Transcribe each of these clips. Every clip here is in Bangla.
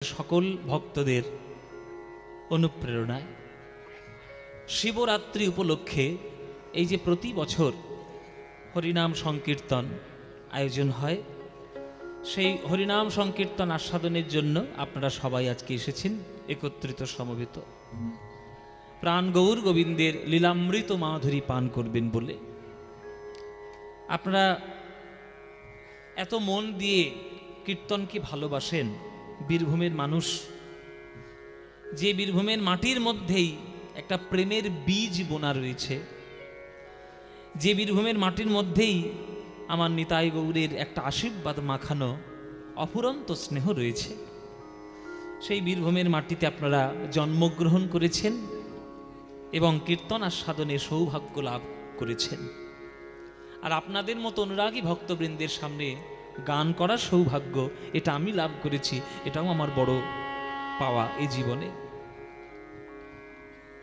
সকল ভক্তদের অনুপ্রেরণায় শিবরাত্রি উপলক্ষে এই যে প্রতি বছর হরিনাম সংকীর্তন আয়োজন হয়, সেই হরিনাম সংকীর্তন আস্বাদনের জন্য আপনারা সবাই আজকে এসেছেন একত্রিত সমবেত, প্রাণ গৌর গোবিন্দের লীলামৃত মাধুরী পান করবেন বলে। আপনারা এত মন দিয়ে কীর্তনকে ভালোবাসেন। বীরভূমের মানুষ, যে বীরভূমের মাটির মধ্যেই একটা প্রেমের বীজ বোনা রয়েছে, যে বীরভূমের মাটির মধ্যেই আমার নিতাই গৌরের একটা আশীর্বাদ মাখানো অফুরন্ত স্নেহ রয়েছে, সেই বীরভূমের মাটিতে আপনারা জন্মগ্রহণ করেছেন এবং কীর্তন আস্বাদনে সৌভাগ্য লাভ করেছেন। আর আপনাদের মতো অনুরাগী ভক্তবৃন্দের সামনে গান করার সৌভাগ্য এটা আমি লাভ করেছি, এটাও আমার বড় পাওয়া এই জীবনে।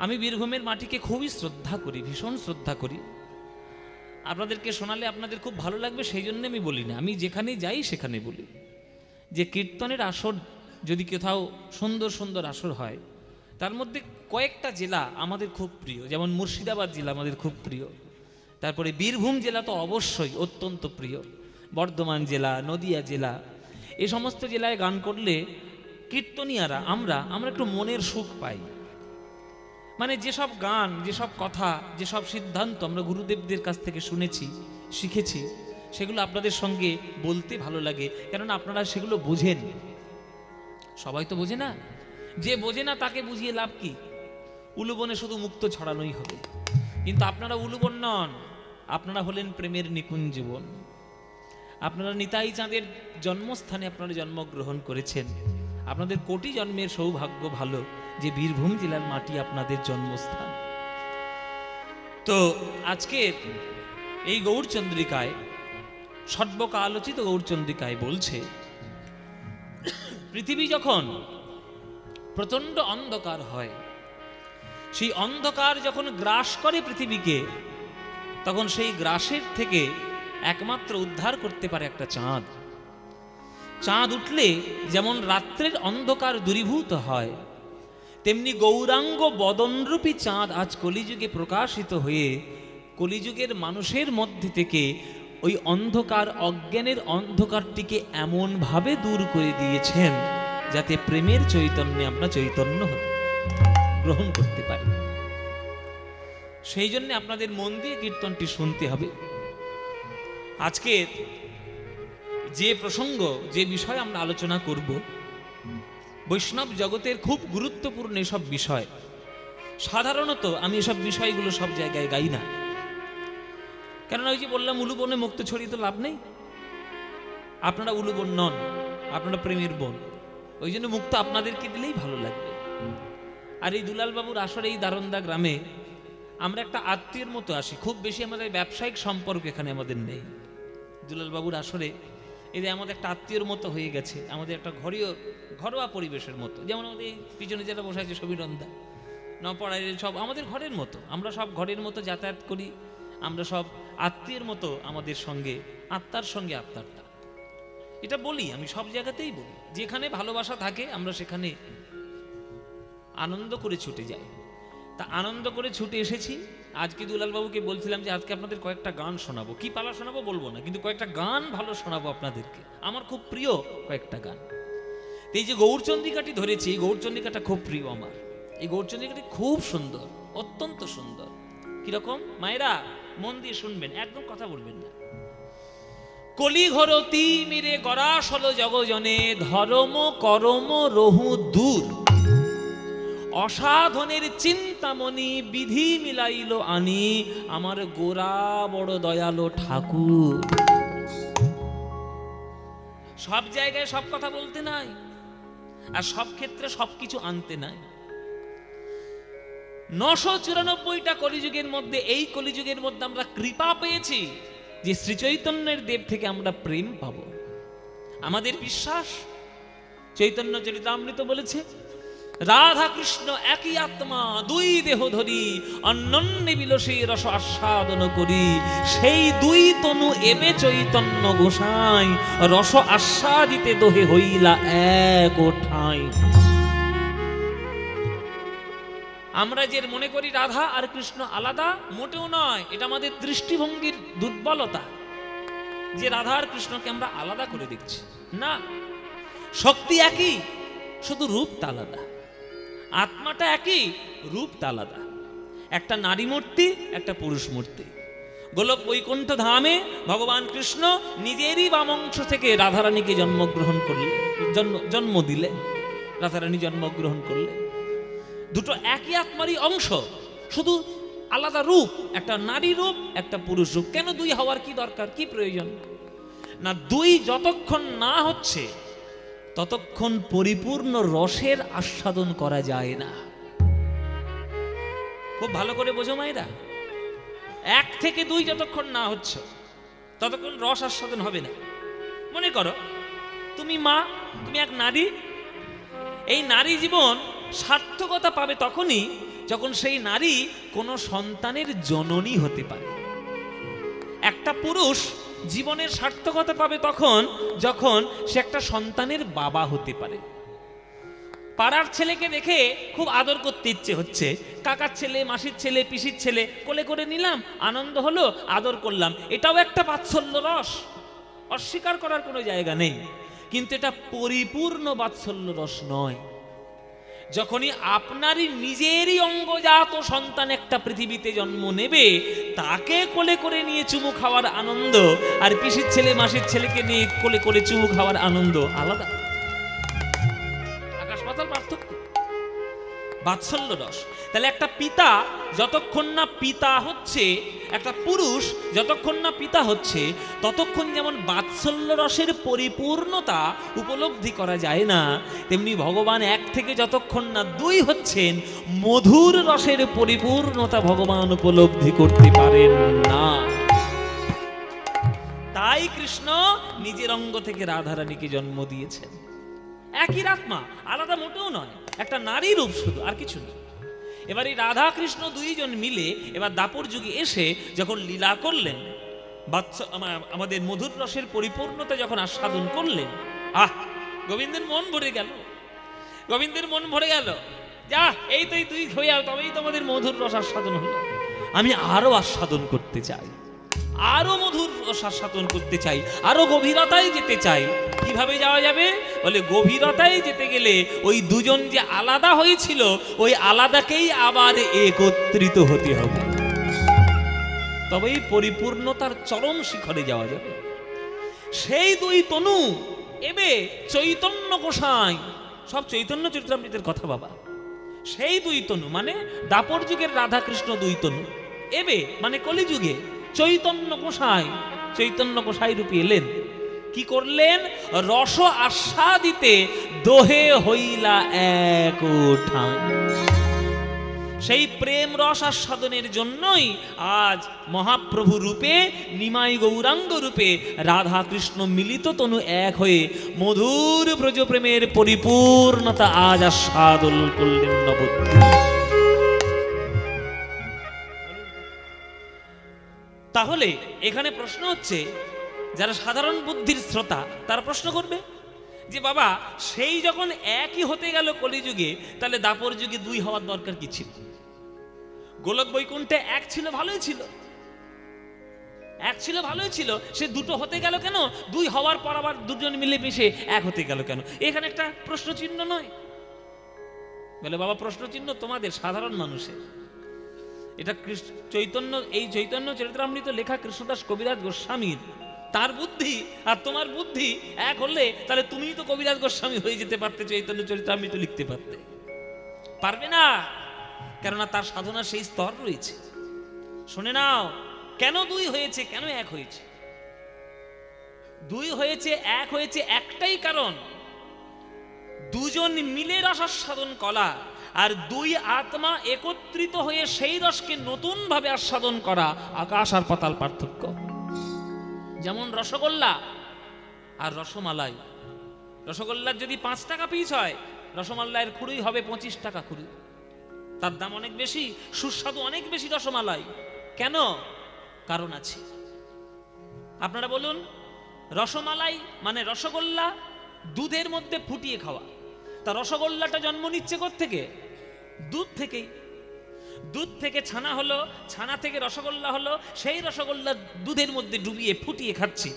আমি বীরভূমের মাটিকে খুবই শ্রদ্ধা করি, ভীষণ শ্রদ্ধা করি। আপনাদেরকে শোনালে আপনাদের খুব ভালো লাগবে, সেই জন্য আমি বলি না, আমি যেখানে যাই সেখানে বলি যে কীর্তনের আসর যদি কোথাও সুন্দর সুন্দর আসর হয়, তার মধ্যে কয়েকটা জেলা আমাদের খুব প্রিয়। যেমন মুর্শিদাবাদ জেলা আমাদের খুব প্রিয়, তারপরে বীরভূম জেলা তো অবশ্যই অত্যন্ত প্রিয়, বর্ধমান জেলা, নদিয়া জেলা, এই সমস্ত জেলায় গান করলে কীর্তনিয়ারা আমরা একটু মনের সুখ পাই। মানে যেসব গান, যেসব কথা, যেসব সিদ্ধান্ত আমরা গুরুদেবদের কাছ থেকে শুনেছি, শিখেছি, সেগুলো আপনাদের সঙ্গে বলতে ভালো লাগে, কেননা আপনারা সেগুলো বোঝেন। সবাই তো বোঝে না, যে বোঝে না তাকে বুঝিয়ে লাভ কি? উলুবনে শুধু মুক্ত ছড়ানোই হবে, কিন্তু আপনারা উলুবন নন, আপনারা হলেন প্রেমের নিকুঞ্জবন। আপনারা নিতাই চাঁদের জন্মস্থানে আপনারা জন্মগ্রহণ করেছেন। আপনাদের কোটি জন্মের সৌভাগ্য ভালো যে বীরভূম জেলার মাটি আপনাদের জন্মস্থান। তো আজকের এই গৌরচন্দ্রিকায়, সর্বকাল আলোচিত গৌরচন্দ্রিকায় বলছে, পৃথিবী যখন প্রচন্ড অন্ধকার হয়, সেই অন্ধকার যখন গ্রাস করে পৃথিবীকে, তখন সেই গ্রাসের থেকে একমাত্র উদ্ধার করতে পারে একটা চাঁদ। চাঁদ উঠলে যেমন রাত্রের অন্ধকার দূরীভূত হয়, তেমনি গৌরাঙ্গ বদনরূপী চাঁদ আজ কলিযুগে প্রকাশিত হয়ে কলিযুগের মানুষের মধ্যে থেকে ওই অন্ধকার, অজ্ঞানের অন্ধকারটিকে এমনভাবে দূর করে দিয়েছেন যাতে প্রেমের চৈতন্যে আমরা চৈতন্য গ্রহণ করতে পারি। সেই জন্য আপনাদের মন দিয়ে কীর্তনটি শুনতে হবে। আজকে যে প্রসঙ্গ, যে বিষয় আমরা আলোচনা করব, বৈষ্ণব জগতের খুব গুরুত্বপূর্ণ এসব বিষয়। সাধারণত আমি এসব বিষয়গুলো সব জায়গায় গাই না, কেননা ওই যে বললাম, উলুবনে মুক্ত ছড়িয়ে তো লাভ নেই। আপনারা উলুবন নন, আপনারা প্রেমের বন, ওই জন্য মুক্ত আপনাদেরকে দিলেই ভালো লাগবে। আর এই দুলালবাবুর আসরে এই দারন্দা গ্রামে আমরা একটা আত্মীয়ের মতো আসি, খুব বেশি আমাদের ব্যবসায়িক সম্পর্ক এখানে আমাদের নেই। দুলালবাবুর আসরে এদের আমাদের একটা আত্মীয়র মতো হয়ে গেছে, আমাদের একটা ঘরোয়া পরিবেশের মতো। যেমন আমাদের পিছনে যেটা বসে আছে সবিরন্দা, নপড়ায়, সব আমাদের ঘরের মতো, আমরা সব ঘরের মতো যাতায়াত করি, আমরা সব আত্মীয়ের মতো আমাদের সঙ্গে, আত্মার সঙ্গে আত্মারটা। এটা বলি, আমি সব জায়গাতেই বলি, যেখানে ভালোবাসা থাকে আমরা সেখানে আনন্দ করে ছুটে যাই। তা আনন্দ করে ছুটে এসেছি। আজকে দুলালবাবুকে বলছিলাম যে আজকে আপনাদের কয়েকটা গান শোনাবো, কি পালা শোনাবো বলবো না, কিন্তু কয়েকটা গান ভালো শোনাবো আপনাদেরকে, আমার খুব প্রিয় কয়েকটা গান। এই যে গৌরচন্দ্রিকাটি ধরেছি, এই গৌরচন্দ্রিকাটা খুব প্রিয় আমার। এই গৌরচন্দ্রিকাটি খুব সুন্দর, অত্যন্ত সুন্দর। কিরকম? মায়েরা মন দিয়ে শুনবেন, একদম কথা বলবেন না। কলিঘর তিমিরে গরাসল জগজনে, ধর্ম করম রহু দূর, অসাধনের চিন্তামণি বিধি মিলাইল আনি, আমার গোরা বড় দয়ালো ঠাকুর। সব জায়গায় সব কথা বলতে নাই, আর সব ক্ষেত্রে সবকিছু আনতে নাই। 994টা কলিযুগের মধ্যে এই কলিযুগের মধ্যে আমরা কৃপা পেয়েছি যে শ্রীচৈতন্যের দেব থেকে আমরা প্রেম পাবো। আমাদের বিশ্বাস, চৈতন্য চরিতামৃত বলেছে, রাধা কৃষ্ণ একই আত্মা, দুই দেহ ধরি অন্যন্যে বিলসে রস আস্বাদন করি। সেই দুই তনু এবে চৈতন্য গোসাই, রস আস্বাদিতে দোহে হইলা এক ঠাঁই। আমরা যে মনে করি রাধা আর কৃষ্ণ আলাদা, মোটেও নয়। এটা আমাদের দৃষ্টিভঙ্গির দুর্বলতা, যে রাধা আর কৃষ্ণকে আমরা আলাদা করে দেখছি। না, শক্তি একই, শুধু রূপটা আলাদা। আত্মাটা একই, রূপটা আলাদা। একটা নারী মূর্তি, একটা পুরুষ মূর্তি। গোলক বৈকুণ্ঠ ধামে ভগবান কৃষ্ণ নিজেরই বামংশ থেকে রাধারানীকে জন্মগ্রহণ করলেন, জন্ম দিলেন, রাধারানী জন্মগ্রহণ করলেন। দুটো একই আত্মারই অংশ, শুধু আলাদা রূপ। একটা নারী রূপ, একটা পুরুষ রূপ। কেন দুই হওয়ার কি দরকার, কি প্রয়োজন? না, দুই যতক্ষণ না হচ্ছে ততক্ষণ পরিপূর্ণ রসের আস্বাদন করা যায় না। খুব ভালো করে বোঝো মায়েরা, এক থেকে দুই যতক্ষণ না হচ্ছে ততক্ষণ রস আস্বাদন হবে না। মনে করো তুমি মা, তুমি এক নারী। এই নারী জীবন সার্থকতা পাবে তখনই যখন সেই নারী কোনো সন্তানের জননী হতে পারে। একটা পুরুষ জীবনের সার্থকতা পাবে তখন যখন সে একটা সন্তানের বাবা হতে পারে। পাড়ার ছেলেকে দেখে খুব আদর করতে ইচ্ছে হচ্ছে, কাকার ছেলে, মাসির ছেলে, পিসির ছেলে, কোলে করে নিলাম, আনন্দ হলো, আদর করলাম। এটাও একটা বাৎসল্য রস, অস্বীকার করার কোনো জায়গা নেই। কিন্তু এটা পরিপূর্ণ বাৎসল্য রস নয়। যখনই আপনারই নিজেরই অঙ্গজাত সন্তান একটা পৃথিবীতে জন্ম নেবে, তাকে কোলে করে নিয়ে চুমু খাওয়ার আনন্দ আর পিসির ছেলে, মাসির ছেলেকে নিয়ে কোলে করে চুমু খাওয়ার আনন্দ আলাদা, আকাশ পাতাল পার্থক্য। বাৎসল্য রস। তাহলে একটা পিতা যতক্ষণ না পিতা হচ্ছে, একটা পুরুষ যতক্ষণ না পিতা হচ্ছে, ততক্ষণ যেমন বাৎসল্য রসের পরিপূর্ণতা উপলব্ধি করা যায় না, তেমনি ভগবান এক থেকে যতক্ষণ না দুই হচ্ছেন, মধুর রসের পরিপূর্ণতা ভগবান উপলব্ধি করতে পারেন না। তাই কৃষ্ণ নিজের অঙ্গ থেকে রাধারানীকে জন্ম দিয়েছেন। একই আত্মা, আলাদা মোটেও নয়। একটা নারী রূপ শুধু, আর কিছু না। এবার এই রাধা কৃষ্ণ দুইজন মিলে এবার দাপর যুগে এসে যখন লীলা করলেন, আমাদের মধুর রসের পরিপূর্ণতা যখন আস্বাদন করলেন, গোবিন্দের মন ভরে গেল। গোবিন্দের মন ভরে গেল, যা এই তো তুই হয়ে যাও, তবেই তো আমাদের মধুর রস আস্বাদন হলো। আমি আরো আস্বাদন করতে চাই, আরো মধুর রস আস্বাদন করতে চাই, আরো গভীরতায় যেতে চাই। কিভাবে যাওয়া যাবে? বলে গভীরতায় যেতে গেলে ওই দুজন যে আলাদা হয়েছিল, ওই আলাদাকেই আবার একত্রিত হতে হবে, তবেই পরিপূর্ণতার চরম শিখরে যাওয়া যাবে। সেই দুই তনু এবে চৈতন্য গোসাই, সব চৈতন্য চরিতামৃতের কথা বাবা। সেই দুই তনু মানে দাপর যুগের রাধা কৃষ্ণ দুই তনু, এবে মানে কলিযুগে চৈতন্য গোসাই, চৈতন্য গোসাই রূপে এলেন। কি করলেন? রস আস্বাদিতে দোহে হইলা এক ঠাঁই। সেই প্রেম রস আস্বাদনের জন্যই আজ মহাপ্রভু রূপে, নিমাই গৌরাঙ্গ রূপে রাধা কৃষ্ণ মিলিত তনু এক হয়ে মধুর ব্রজপ্রেমের পরিপূর্ণতা আজ আস্বাদন করলেন নবদ্বীপ। তাহলে এখানে প্রশ্ন হচ্ছে, যারা সাধারণ বুদ্ধির শ্রোতা তারা প্রশ্ন করবে যে বাবা, সেই যখন একই হতে গেল কলিযুগে, তাহলে দাপর যুগে দুই হওয়ার দরকার কি ছিল? গোলক বৈকুণ্ঠে এক ছিল, ভালোই ছিল, এক ছিল, ভালোই ছিল, সে দুটো হতে গেল কেন? দুই হওয়ার পর আবার দুজন মিলে মিশে এক হতে গেল কেন? এখানে একটা প্রশ্ন চিহ্ন নয়? বলে বাবা, প্রশ্ন চিহ্ন তোমাদের, সাধারণ মানুষের। এটা চৈতন্য, এই চৈতন্য চরিতামৃত লেখা কৃষ্ণদাস কবিরাজ গোস্বামীর, তার বুদ্ধি আর তোমার বুদ্ধি এক হলে তাহলে তুমিই তো কবিরাজ গোস্বামী হয়ে যেতে পারতে, চৈতন্য চরিতামৃত লিখতে পারতে। পারবে না, কেননা তার সাধনা সেই স্তর রয়েছে। শুনে নাও, কেন দুই হয়েছে, কেন এক হয়েছে? দুই হয়েছে, এক হয়েছে একটাই কারণ, দুজন মিলে রস আস্বাদন করা আর দুই আত্মা একত্রিত হয়ে সেই রসকে নতুন ভাবে আস্বাদন করা আকাশ আর পাতাল পার্থক্য। যেমন রসগোল্লা আর রসমালাই, রসগোল্লার যদি 5 টাকা পিস হয়, রসমালাইয়ের খুরুই হবে 25 টাকা খুরু, তার দাম অনেক বেশি, সুস্বাদু অনেক বেশি রসমালাই। কেন? কারণ আছে। আপনারা বলুন, রসমালাই মানে রসগোল্লা, দুধের মধ্যে ফুটিয়ে খাওয়া। তা রসগোল্লাটা জন্ম নিচ্ছে কোত্থেকে? দুধ থেকেই। দুধ থেকে ছানা হলো, ছানা থেকে রসগোল্লা হলো, সেই রসগোল্লা দুধের মধ্যে ডুবিয়ে ফুটিয়ে খাচ্ছি।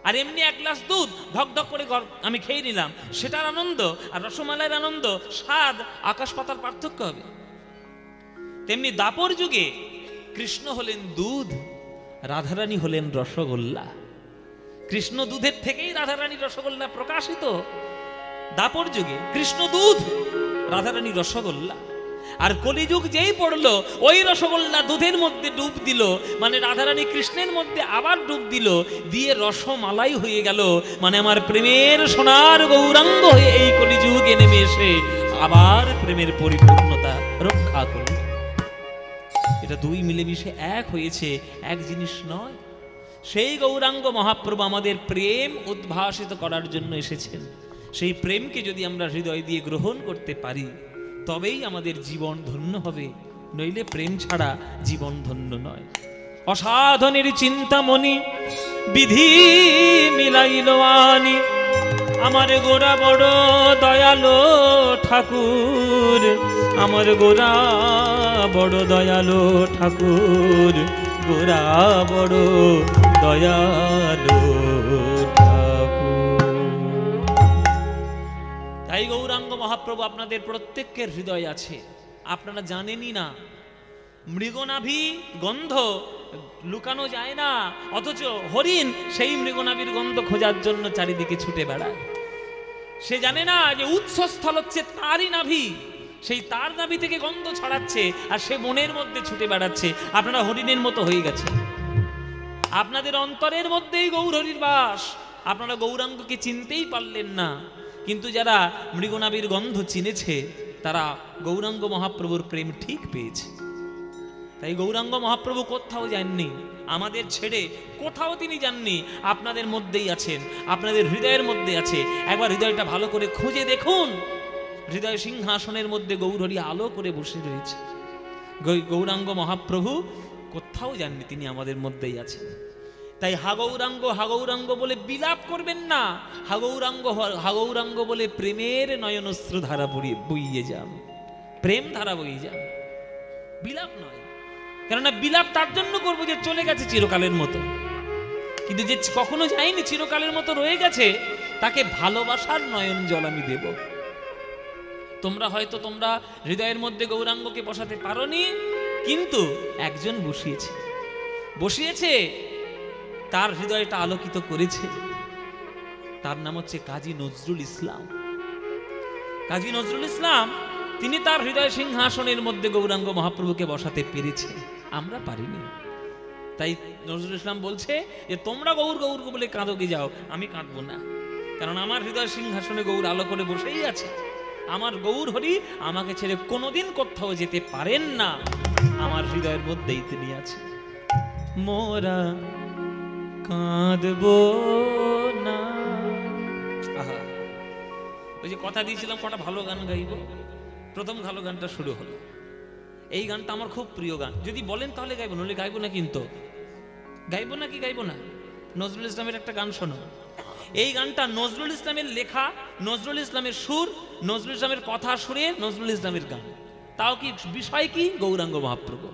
আর এমনি এক গ্লাস দুধ ধক ধক করে আমি খেয়ে নিলাম, সেটার আনন্দ আর রসমালাইয়ের আনন্দ, স্বাদ আকাশ পাতাল পার্থক্য হবে। তেমনি দাপর যুগে কৃষ্ণ হলেন দুধ, রাধারানী হলেন রসগোল্লা। কৃষ্ণ দুধের থেকেই রাধারানী রসগোল্লা প্রকাশিত। দাপর যুগে কৃষ্ণ দুধ, রাধারানী রসগোল্লা। আর কলিযুগ যেই পড়লো, ওই রসগোল্লা দুধের মধ্যে ডুব দিল, মানে রাধারানী কৃষ্ণের মধ্যে আবার ডুব দিল, দিয়ে রসমালাই হয়ে গেল। মানে আমার প্রেমের সোনার গৌরাঙ্গ হয়ে এই কলিযুগে নেমে এসে আবার প্রেমের পরিপূর্ণতা রক্ষা করল। এটা দুই মিলেমিশে এক হয়েছে, এক জিনিস নয়। সেই গৌরাঙ্গ মহাপ্রভু আমাদের প্রেম উদ্ভাসিত করার জন্য এসেছেন। সেই প্রেমকে যদি আমরা হৃদয় দিয়ে গ্রহণ করতে পারি, তবেই আমাদের জীবন ধন্য হবে, নইলে প্রেম ছাড়া জীবন ধন্য নয়। অসাধনের চিন্তামণি বিধি মিলাইল আনি, আমার গোরা বড় দয়ালো ঠাকুর, আমার গোরা বড় দয়ালো ঠাকুর, গোরা বড় দয়ালো ঠাকুর। তাই গৌরাঙ্গ মহাপ্রভু আপনাদের প্রত্যেকের হৃদয় আছে, আপনারা জানেনই না। মৃগনাভি গন্ধ লুকানো যায় না, অথচ হরিণ সেই মৃগনাভির গন্ধ খোঁজার জন্য চারিদিকে ছুটে বেড়ায়। সে জানে না যে উৎসস্থল হচ্ছে তারই নাভি, সেই তার নাভি থেকে গন্ধ ছড়াচ্ছে, আর সে বনের মধ্যে ছুটে বেড়াচ্ছে। আপনারা হরিণের মতো হয়ে গেছে, আপনাদের অন্তরের মধ্যেই গৌর হরির বাস। আপনারা গৌরাঙ্গকে চিনতেই পারলেন না, কিন্তু যারা মৃগনাভির গন্ধ চিনেছে তারা গৌরাঙ্গ মহাপ্রভুর প্রেম ঠিক পেয়েছে। তাই গৌরাঙ্গ মহাপ্রভু কোথাও যাননি, আমাদের ছেড়ে কোথাও তিনি যাননি, আপনাদের মধ্যেই আছেন, আপনাদের হৃদয়ের মধ্যে আছে। একবার হৃদয়টা ভালো করে খুঁজে দেখুন, হৃদয় সিংহাসনের মধ্যে গৌরহরি আলো করে বসে রয়েছে। গৌরাঙ্গ মহাপ্রভু কোথাও যাননি, তিনি আমাদের মধ্যেই আছেন। তাই হাগৌরাঙ্গ বলে বিলাপ করবেন না, হাগৌরাঙ্গ বলে প্রেমের নয়নস্রু ধারা বইয়ে যান, প্রেম ধারা বইয়ে যান, বিলাপ নয়। কেননা বিলাপ তার জন্য করবো যে চলে গেছে চিরকালের মতো, কিন্তু যে কখনো যায়নি, চিরকালের মতো রয়ে গেছে, তাকে ভালোবাসার নয়ন জল আমি দেব। তোমরা হয়তো তোমরা হৃদয়ের মধ্যে গৌরাঙ্গকে বসাতে পারোনি, কিন্তু একজন বসিয়েছে, তার হৃদয়টা আলোকিত করেছে। তার নাম হচ্ছে কাজী নজরুল ইসলাম। কাজী নজরুল ইসলাম তিনি তার হৃদয় সিংহাসনের মধ্যে গৌরাঙ্গ মহাপ্রভুকে বসাতে পেরেছে, আমরা পারিনি। তাই নজরুল ইসলাম বলছে যে তোমরা গৌর গৌর বলে কাঁদোকে যাও, আমি কাঁদবো না, কারণ আমার হৃদয় সিংহাসনে গৌর আলো করে বসেই আছে। আমার গৌর হরি আমাকে ছেড়ে কোনোদিন কোথাও যেতে পারেন না, আমার হৃদয়ের মধ্যেই তিনি আছে। মোরা কাঁদবো না। আহা, ওই যে কথা দিয়েছিলাম কটা ভালো গান গাইব, প্রথম ভালো গানটা শুরু হলো। এই গানটা আমার খুব প্রিয় গান, যদি বলেন তাহলে গাইবো, নইলে গাইবো না। কিন্তু গাইবো না কি গাইবো না? নজরুল ইসলামের একটা গান শোনো। এই গানটা নজরুল ইসলামের লেখা, নজরুল ইসলামের সুর, নজরুল ইসলামের কথা সুরে নজরুল ইসলামের গান। তাও কি বিষয় কি? গৌরাঙ্গ মহাপ্রভু।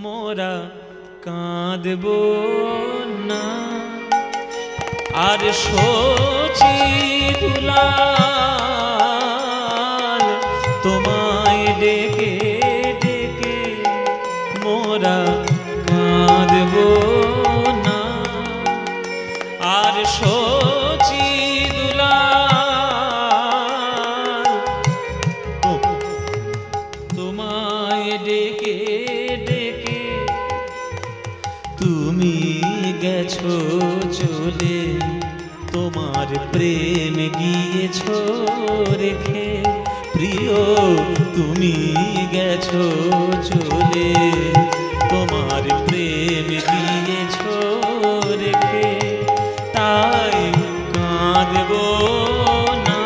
মোরা কাঁদবো না আর সচি দুলাল, তোমায় ডেকে ডেকে মোরা কাঁদবো না আর সচি দুলাল, তোমায় ডেকে ডেকে তুমি গেছো চলে, তোমার প্রেম গিয়েছো রেখে, প্রিয় তুমি গেছো চলে, তোমার প্রেম গিয়েছো রেখে, তাই কাঁদবো না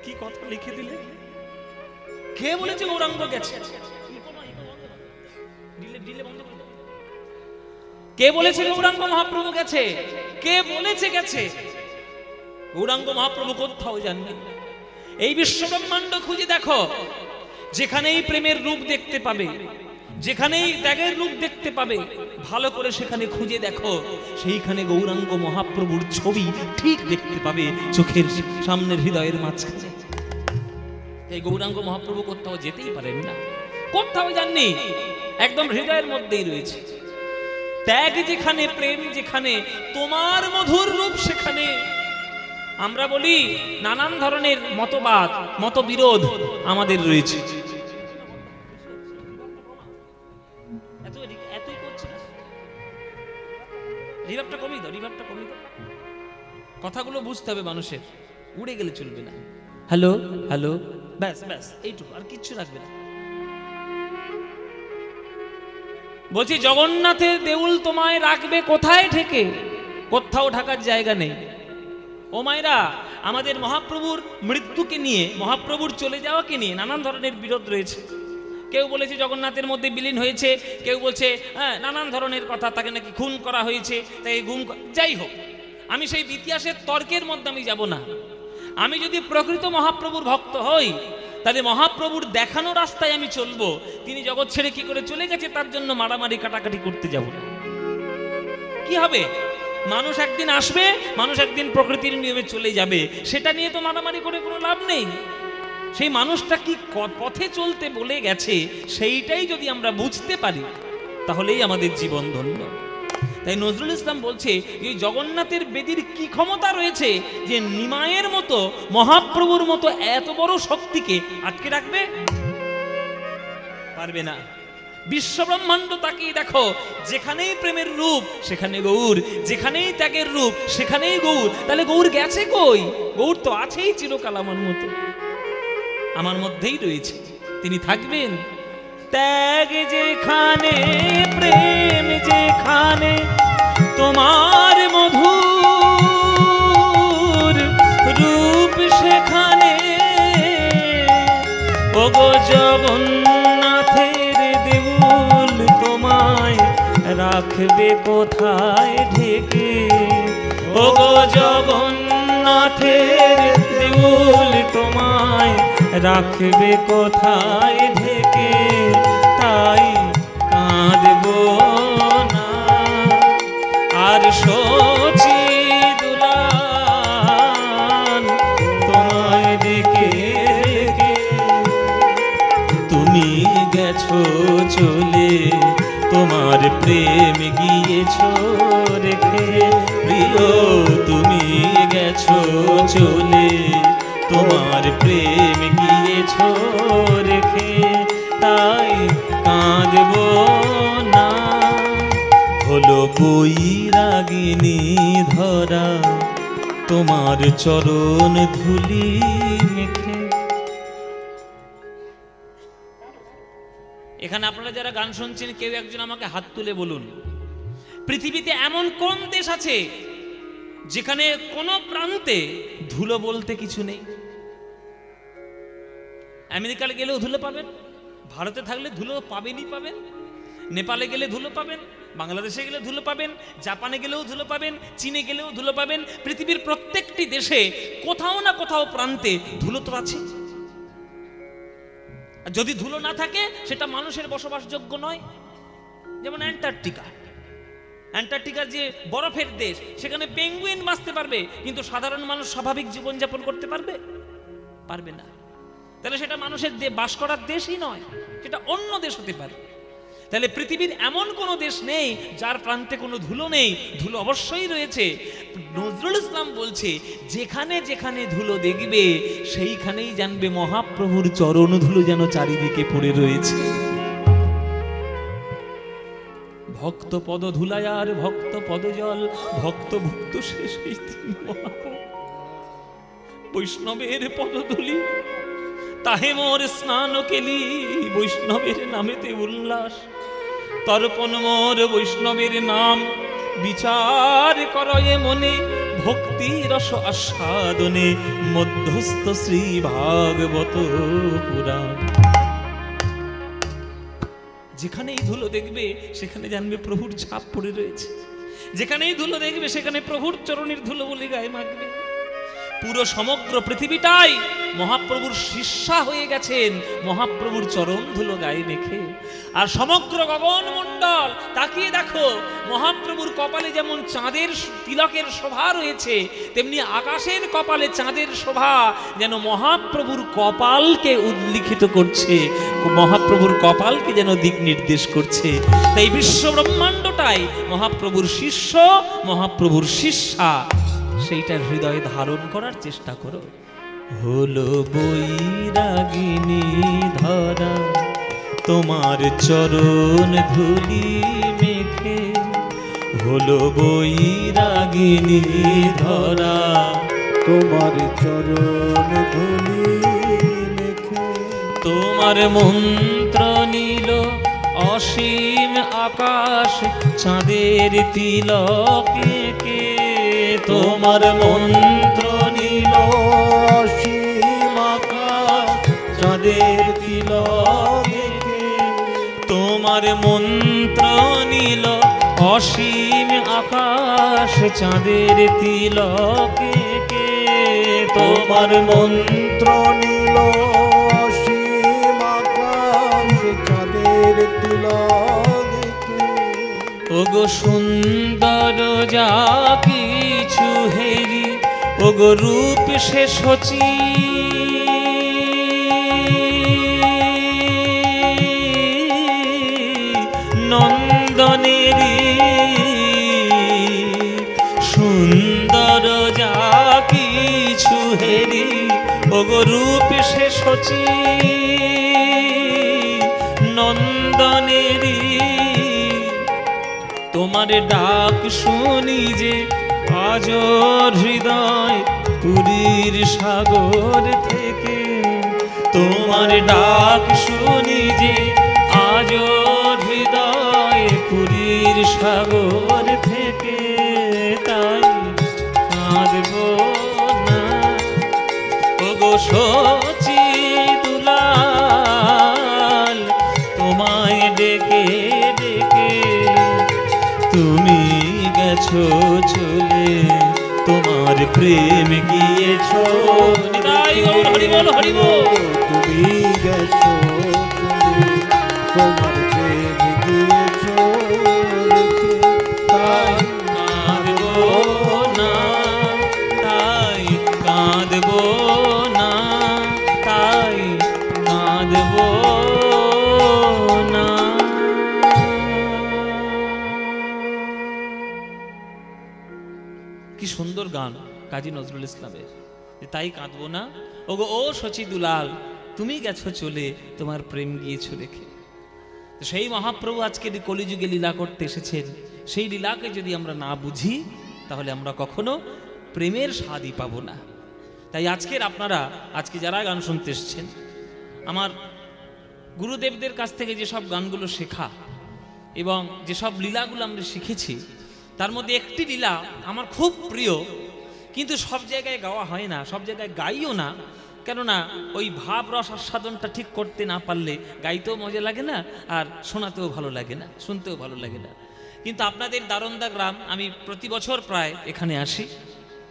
কি কথা লিখে দিলে? কে বলেছে গৌরাঙ্গ গেছে? কে বলেছে গৌরাঙ্গ মহাপ্রভু গেছে? কে বলেছে গেছে? গৌরাঙ্গ মহাপ্রভু কোথাও যাননি। এই বিশ্ব ব্রহ্মাণ্ড খুঁজে দেখো, যেখানেই প্রেমের রূপ দেখতে পাবে, যেখানেই ত্যাগের রূপ দেখতে পাবে, ভালো করে সেখানে খুঁজে দেখো, সেইখানে গৌরাঙ্গ মহাপ্রভুর ছবি ঠিক দেখতে পাবে চোখের সামনের হৃদয়ের মাঝখানে। এই গৌরাঙ্গ মহাপ্রভু কোথাও যেতেই পারেন না, কোথাও যাননি, একদম হৃদয়ের মধ্যেই রয়েছে। ত্যাগ যেখানে, প্রেম যেখানে, তোমার মধুর রূপ সেখানে। আমরা বলি নানান ধরনের মতবাদ, মতবিরোধ আমাদের রয়েছে। রিভাবটা কমিয়ে দাও, রিভাবটা কমিয়ে দাও। কথাগুলো বুঝতে হবে মানুষের, উড়ে গেলে চলবে না। হ্যালো হ্যালো, ব্যাস ব্যাস, এইটুকু, আর কিচ্ছু রাখবে না। বলছি জগন্নাথের দেউল তোমায় রাখবে কোথায় ঢেকে? কোথাও ঢাকার জায়গা নেই। ও মায়েরা, আমাদের মহাপ্রভুর মৃত্যুকে নিয়ে, মহাপ্রভুর চলে যাওয়াকে নিয়ে নানান ধরনের বিরোধ রয়েছে। কেউ বলেছে জগন্নাথের মধ্যে বিলীন হয়েছে, কেউ বলছে হ্যাঁ নানান ধরনের কথা, তাকে নাকি খুন করা হয়েছে, তাই গুম। যাই হোক, আমি সেই ইতিহাসের তর্কের মধ্যে আমি যাব না। আমি যদি প্রকৃত মহাপ্রভুর ভক্ত হই, তাহলে মহাপ্রভুর দেখানো রাস্তায় আমি চলবো। তিনি জগৎ ছেড়ে কি করে চলে গেছে তার জন্য মারামারি কাটাকাটি করতে যাব না। কি হবে? মানুষ একদিন আসবে, মানুষ একদিন প্রকৃতির নিয়মে চলে যাবে, সেটা নিয়ে তো মারামারি করে কোনো লাভ নেই। সেই মানুষটা কি পথে চলতে বলে গেছে, সেইটাই যদি আমরা বুঝতে পারি, তাহলেই আমাদের জীবন ধন্য। তাই নজরুল ইসলাম বলছে, এই জগন্নাথের বেদির কি ক্ষমতা রয়েছে যে নিমায়ের মতো, মহাপ্রভুর মতো এত বড় শক্তিকে আটকে রাখবে? পারবে না। বিশ্ব ব্রহ্মাণ্ড তাকিয়ে দেখো, যেখানেই প্রেমের রূপ সেখানে গৌর, যেখানেই ত্যাগের রূপ সেখানেই গৌর। তাহলে গৌর গেছে কই? গৌর তো আছেই চিরকাল আমার মতো, আমার মধ্যেই রয়েছে, তিনি থাকবেন। ত্যাগ যেখানে, প্রেম যেখানে, তোমার মধুর রূপ সেখানে, ওগো জগন্নাথের দেউল তোমায় রাখবে কোথায় ঢেকে? ওগো জগন্নাথের দেউল তোমায় রাখবে কোথায় ঢেকে? তাই কাঁদব না আর শোচি দুলাল তোমায় দেখে দেখে। তুমি গেছো চলে, তোমার প্রেম গিয়েছো রেখে। প্রিয় তুমি গেছো চলে, তোমার প্রেম গিয়েছো রেখে। তাই কাঁদব না। হলো বৈরাগিনী ধরা, তোমার চরণ ধুলি মেখে। এখানে আপনারা যারা গান শুনছেন, কেউ একজন আমাকে হাত তুলে বলুন, পৃথিবীতে এমন কোন দেশ আছে যেখানে কোনো প্রান্তে ধুলো বলতে কিছু নেই? আমেরিকায় গেলেও ধুলো পাবেন, ভারতে থাকলে ধুলো পাবেনই পাবেন, নেপালে গেলে ধুলো পাবেন, বাংলাদেশে গেলে ধুলো পাবেন, জাপানে গেলেও ধুলো পাবেন, চীনে গেলেও ধুলো পাবেন। পৃথিবীর প্রত্যেকটি দেশে কোথাও না কোথাও প্রান্তে ধুলো তো আছে। আর যদি ধুলো না থাকে, সেটা মানুষের বসবাসযোগ্য নয়। যেমন অ্যান্টার্কটিকা, অ্যান্টার্কটিকার যে বরফের দেশ, সেখানে পেঙ্গুইন বাঁচতে পারবে, কিন্তু সাধারণ মানুষ স্বাভাবিক জীবনযাপন করতে পারবে? পারবে না। তাহলে সেটা মানুষের বাস করার দেশই নয়, সেটা অন্য দেশ হতে পারে। তাহলে পৃথিবীর এমন কোনো দেশ নেই যার প্রান্তে কোনো ধুলো নেই। ধুলো অবশ্যই রয়েছে। নজরুল ইসলাম বলছে, যেখানে যেখানে ধুলো দেখবে সেইখানেই জানবে মহাপ্রভুর চরণ ধুলো যেন চারিদিকে পড়ে রয়েছে। ভক্ত পদ ধুলায়ার ভক্ত পদ জল, ভক্ত ভুক্ত শেষ বৈষ্ণবের পদধূলি, তাহে মোর স্নান কেলি, বৈষ্ণবের নামেতে উল্লাস। তর্পণ মোর বৈষ্ণবের নাম, বিচার করয়ে মনে, ভক্তি ভক্তি রস আস্বাদনে মধ্যস্থ শ্রী ভাগবত পুরাণ। যেখানেই ধুলো দেখবে সেখানে জানবে প্রভুর ছাপ পড়ে রয়েছে, যেখানেই ধুলো দেখবে সেখানে প্রভুর চরণের ধুলো বলে গায়ে মাখবে। পুরো সমগ্র পৃথিবীটাই মহাপ্রভুর শিষ্যা হয়ে গেছেন মহাপ্রভুর চরণ ধুলো গায়ে মেখে। আর সমগ্র গগন মণ্ডল তাকিয়ে দেখো, মহাপ্রভুর কপালে যেমন চাঁদের তিলকের শোভা রয়েছে, তেমনি আকাশের কপালে চাঁদের শোভা যেন মহাপ্রভুর কপালকে উল্লিখিত করছে, মহাপ্রভুর কপালকে যেন দিক নির্দেশ করছে। তাই বিশ্ব ব্রহ্মাণ্ডটাই মহাপ্রভুর শিষ্য, মহাপ্রভুর শিষ্যা। সেইটা হৃদয়ে ধারণ করার চেষ্টা করো। হলো বৈরাগিনী ধরা তোমার চরণ ধুলি মেখে, হলো বৈরাগিনী ধরা তোমার চরণ ধুলি মেখে, তোমার মন্ত্র নীল অসীম আকাশ চাঁদের তিলকে কে, তোমার মন্ত্র নীল অসীম আকাশ চাঁদের তিলকে কে, তোমার মন্ত্র নীল অসীম আকাশ চাঁদের তিলকে কে, তোমার মন্ত্র নীল অসীম আকাশ চাঁদের তিলকে কে, ওগো সুন্দর যা কিছু হেরি, ওগো রূপ সে শচী, নন্দনেরি সুন্দর যা কিছু হেরি, ওগো রূপ সে শচী নন্দনেরি। তোমার ডাক শুনি যে আজ হৃদয় পুরীর সাগর থেকে, তোমার ডাক শুনি যে আজ হৃদয় পুরীর সাগর থেকে, তাই কাঁদব না ওগো শচী দুলাল, তোমায় ডেকে ডেকে তুমি গেছো চলে, তোমার প্রেম গিয়েছো তুমি গেছো চলে, তোমার প্রেম গিয়েছো রেখে, তাই কাঁদবো না, তাই কাঁদবো না, তাই কাঁদবো না। কি সুন্দর গান কাজী নজরুল ইসলামের, তাই কাঁদবো না ওগো ও শচী দুলাল, তুমি গেছো চলে, তোমার প্রেম গিয়েছো রেখে। সেই মহাপ্রভু আজকের কলিযুগে লীলা করতে এসেছেন, সেই লীলাকে যদি আমরা না বুঝি তাহলে আমরা কখনো প্রেমের স্বাদই পাবো না। তাই আজকের আপনারা আজকে যারা গান শুনতে এসেছেন, আমার গুরুদেবদের কাছ থেকে যেসব গানগুলো শেখা এবং যেসব লীলাগুলো আমরা শিখেছি, তার মধ্যে একটি লীলা আমার খুব প্রিয়, কিন্তু সব জায়গায় গাওয়া হয় না, সব জায়গায় গাইও না, কেননা ওই ভাব রস আস্বাদনটা ঠিক করতে না পারলে গাইতেও মজা লাগে না, আর শোনাতেও ভালো লাগে না, শুনতেও ভালো লাগে না। কিন্তু আপনাদের দারোন্দা গ্রাম, আমি প্রতি বছর প্রায় এখানে আসি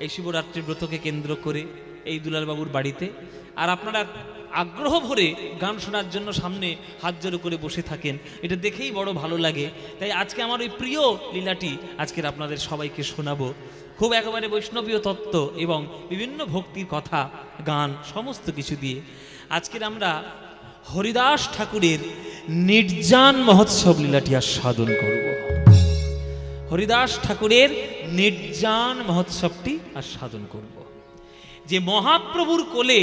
এই শিবরাত্রি ব্রতকে কেন্দ্র করে এই দুলালবাবুর বাড়িতে, আর আপনারা আগ্রহ ভরে গান শোনার জন্য সামনে হাত জোড়ো করে বসে থাকেন, এটা দেখেই বড় ভালো লাগে। তাই আজকে আমার ওই প্রিয় লীলাটি আজকের আপনাদের সবাইকে শোনাবো, খুব একেবারে বৈষ্ণবীয় তত্ত্ব এবং বিভিন্ন ভক্তির কথা, গান সমস্ত কিছু দিয়ে। আজকের আমরা হরিদাস ঠাকুরের নির্জান মহোৎসব লীলাটি আস্বাদন করব। হরিদাস ঠাকুরের নির্জান মহোৎসবটি আস্বাদন করব। যে মহাপ্রভুর কোলে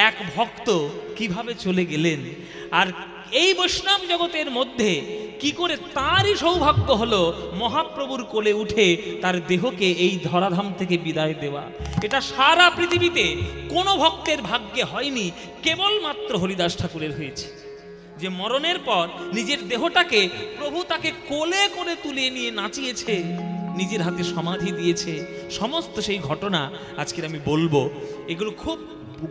এক ভক্ত কিভাবে চলে গেলেন, আর এই বৈষ্ণব জগতের মধ্যে কি করে তারই সৌভাগ্য হলো মহাপ্রভুর কোলে উঠে তার দেহকে এই ধরাধাম থেকে বিদায় দেওয়া। এটা সারা পৃথিবীতে কোনো ভক্তের ভাগ্যে হয়নি, কেবলমাত্র হরিদাস ঠাকুরের হয়েছে, যে মরণের পর নিজের দেহটাকে প্রভু তাকে কোলে করে তুলে নিয়ে নাচিয়েছে। নিজের হাতে সমাধি দিয়েছে, সমস্ত সেই ঘটনা আজকের আমি বলবো। এগুলো খুব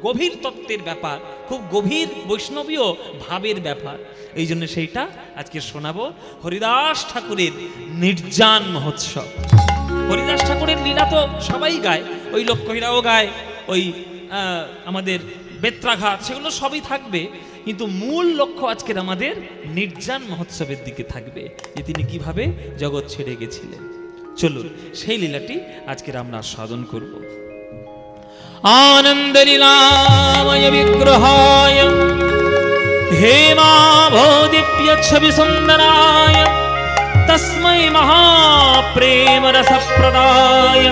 গভীর তত্ত্বের ব্যাপার, খুব গভীর বৈষ্ণবীয় ভাবের ব্যাপার, এই জন্য সেইটা আজকে শোনাবো। হরিদাস ঠাকুরের নির্জান মহোৎসব। হরিদাস ঠাকুরের লীলা তো সবাই গায়, ওই লক্ষ্মীরাও গায়, ওই আমাদের বেত্রাঘাত, সেগুলো সবই থাকবে, কিন্তু মূল লক্ষ্য আজকের আমাদের নির্জান মহোৎসবের দিকে থাকবে, যে তিনি কিভাবে জগৎ ছেড়ে গেছিলেন। চলুন সেই লীলাটি আজকের আমরা সাধন করব। আনন্দ লীলাময় বিগ্রহায় হেমাভোদিপ্য ছবি সুন্দরায় তস্मै মহাপ্রেম রসপ্রদায়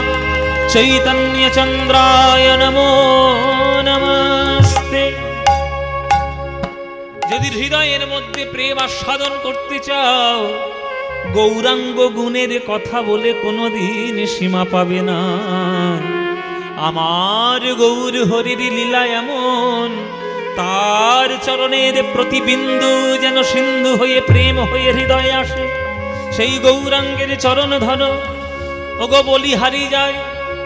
চৈতন্য চন্দ্রায় নমো নমস্তে। যদি হৃদয়ের মধ্যে প্রেম আস্বাদন করতে চাও, গৌরাঙ্গ গুণের কথা বলে কোনোদিন সীমা পাবে না। আমার গৌর হরির লীলা এমন, তার চরণের প্রতিবিন্দু যেন সিন্ধু হয়ে প্রেম হয়ে হৃদয়ে আসে। সেই গৌরাঙ্গের চরণ ধর, ওগো বলি হারি যায়,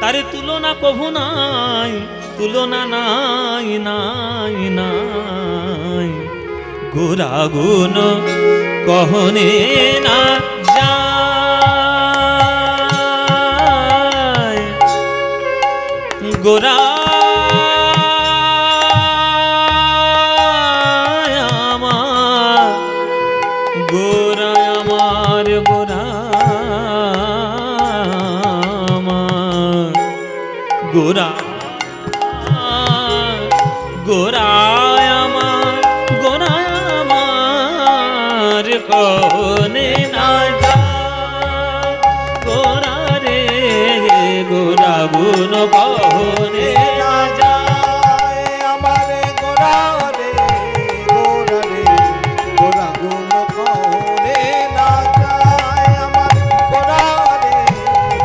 তার তুলনা কভু নাই, তুলনা নাই নাই নাই। গোরা গুণ কহনে না যায়, গোরা আমার, গোরা আমার, গোরা আমার, গোরা গোরা আমার, গোরা আমার কনে না যায়। গোরা রে গোরা গুণ কহনে না যায়, আমার গোরা রে, গোরা রে, গোরা গুণ কহনে না যায়। আমার গোরা রে,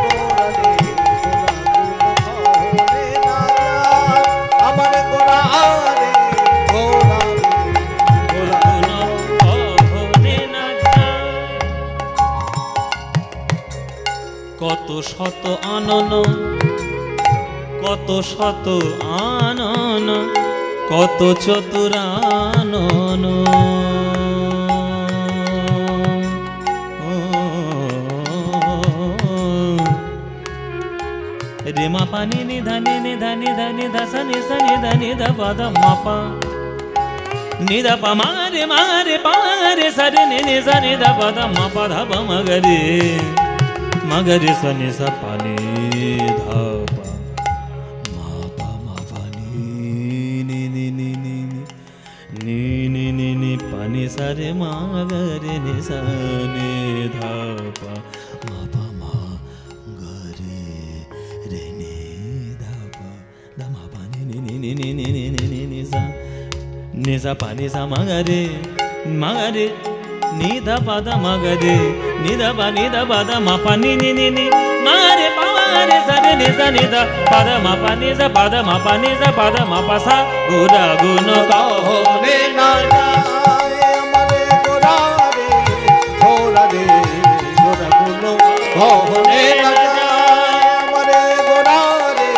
গোরা রে, গোরা গুণ কহনে না যায়। আমার গোরা রে, গোরা রে, গোরা গুণ কহনে না যায়। কত শত আনন, কত শত আনন, কত চতুরানন, রে মা পানি নি ধানি নি ধানি ধানি ধাসা নি সা নি ধানি ধা পা ধা মা পা নি ধা পা মা রে পা রে সা রে নি নি সা নি ধা পা ধা মা পা ধা পা মা গে রে মা গে রে সা নি সা পা নি ধা পা মা পা মা পা নি নি নি নি নি নি নি নি নি পা নি সা রে মা গে রে নি সা নি ধা পা মা পা মা গে রে রে নি ধা পা ধা মা পা নি নি নি নি নি নি নি নি নি সা নি সা পা নি সা মা গে রে নি ধা পা ধা মা গে রে নি ধা পা ধা মা পা নি নি নি নি মা রে পা রে সা রে নি সা নি ধা পা ধা মা পা নি সা পা ধা মা পা নি সা পা ধা মা পা সা গোরা গুণ কহনে না যায়। আমার গোরা রে, গোরা রে, গোরা গুণ কহনে না যায়। আমার গোরা রে,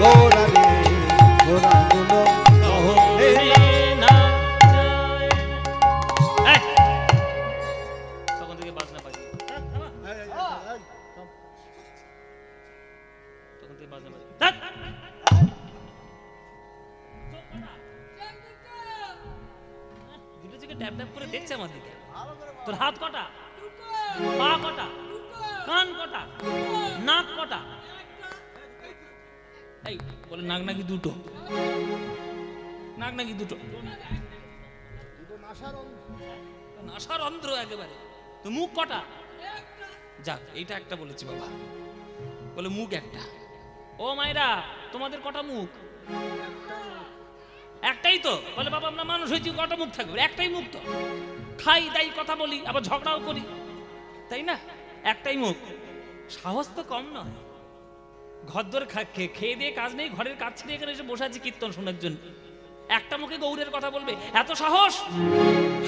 গোরা রে, গোরা গুণ কহনে না না যায়। এই, তখন থেকে বাজনা বাজিয়ে তখন থেকে বাজনা বাজিয়ে ধ্যাৎ। দুটো থেকে ট্যাপ ট্যাপ করে দেখছে আমার দিকে। তোর হাত কটা, পা কটা, কান কটা, নাক কটা? এই বলে নাক নাকি দুটো, নাক নাকি দুটো, নাসার অন্ধ্র একেবারে। তো মুখ কটা? যাক এইটা একটা বলেছি বাবা, বলে মুখ একটা। ও মায়েরা তোমাদের কটা মুখ? একটাই তো। বলে বাবা আমরা মানুষ হয়েছি, কটা মুখ থাকবে? একটাই মুখ তো। খাই দাই কথা বলি, আবার ঝগড়াও করি, তাই না? একটাই মুখ। সাহস তো কম নয়। ঘরদোর খেয়ে দিয়ে কাজ নেই, ঘরের কাজ ছেড়ে এখানে এসে বসে আছি কীর্তন শোনার জন্য। একটা মুখে গৌরের কথা বলবে, এত সাহস!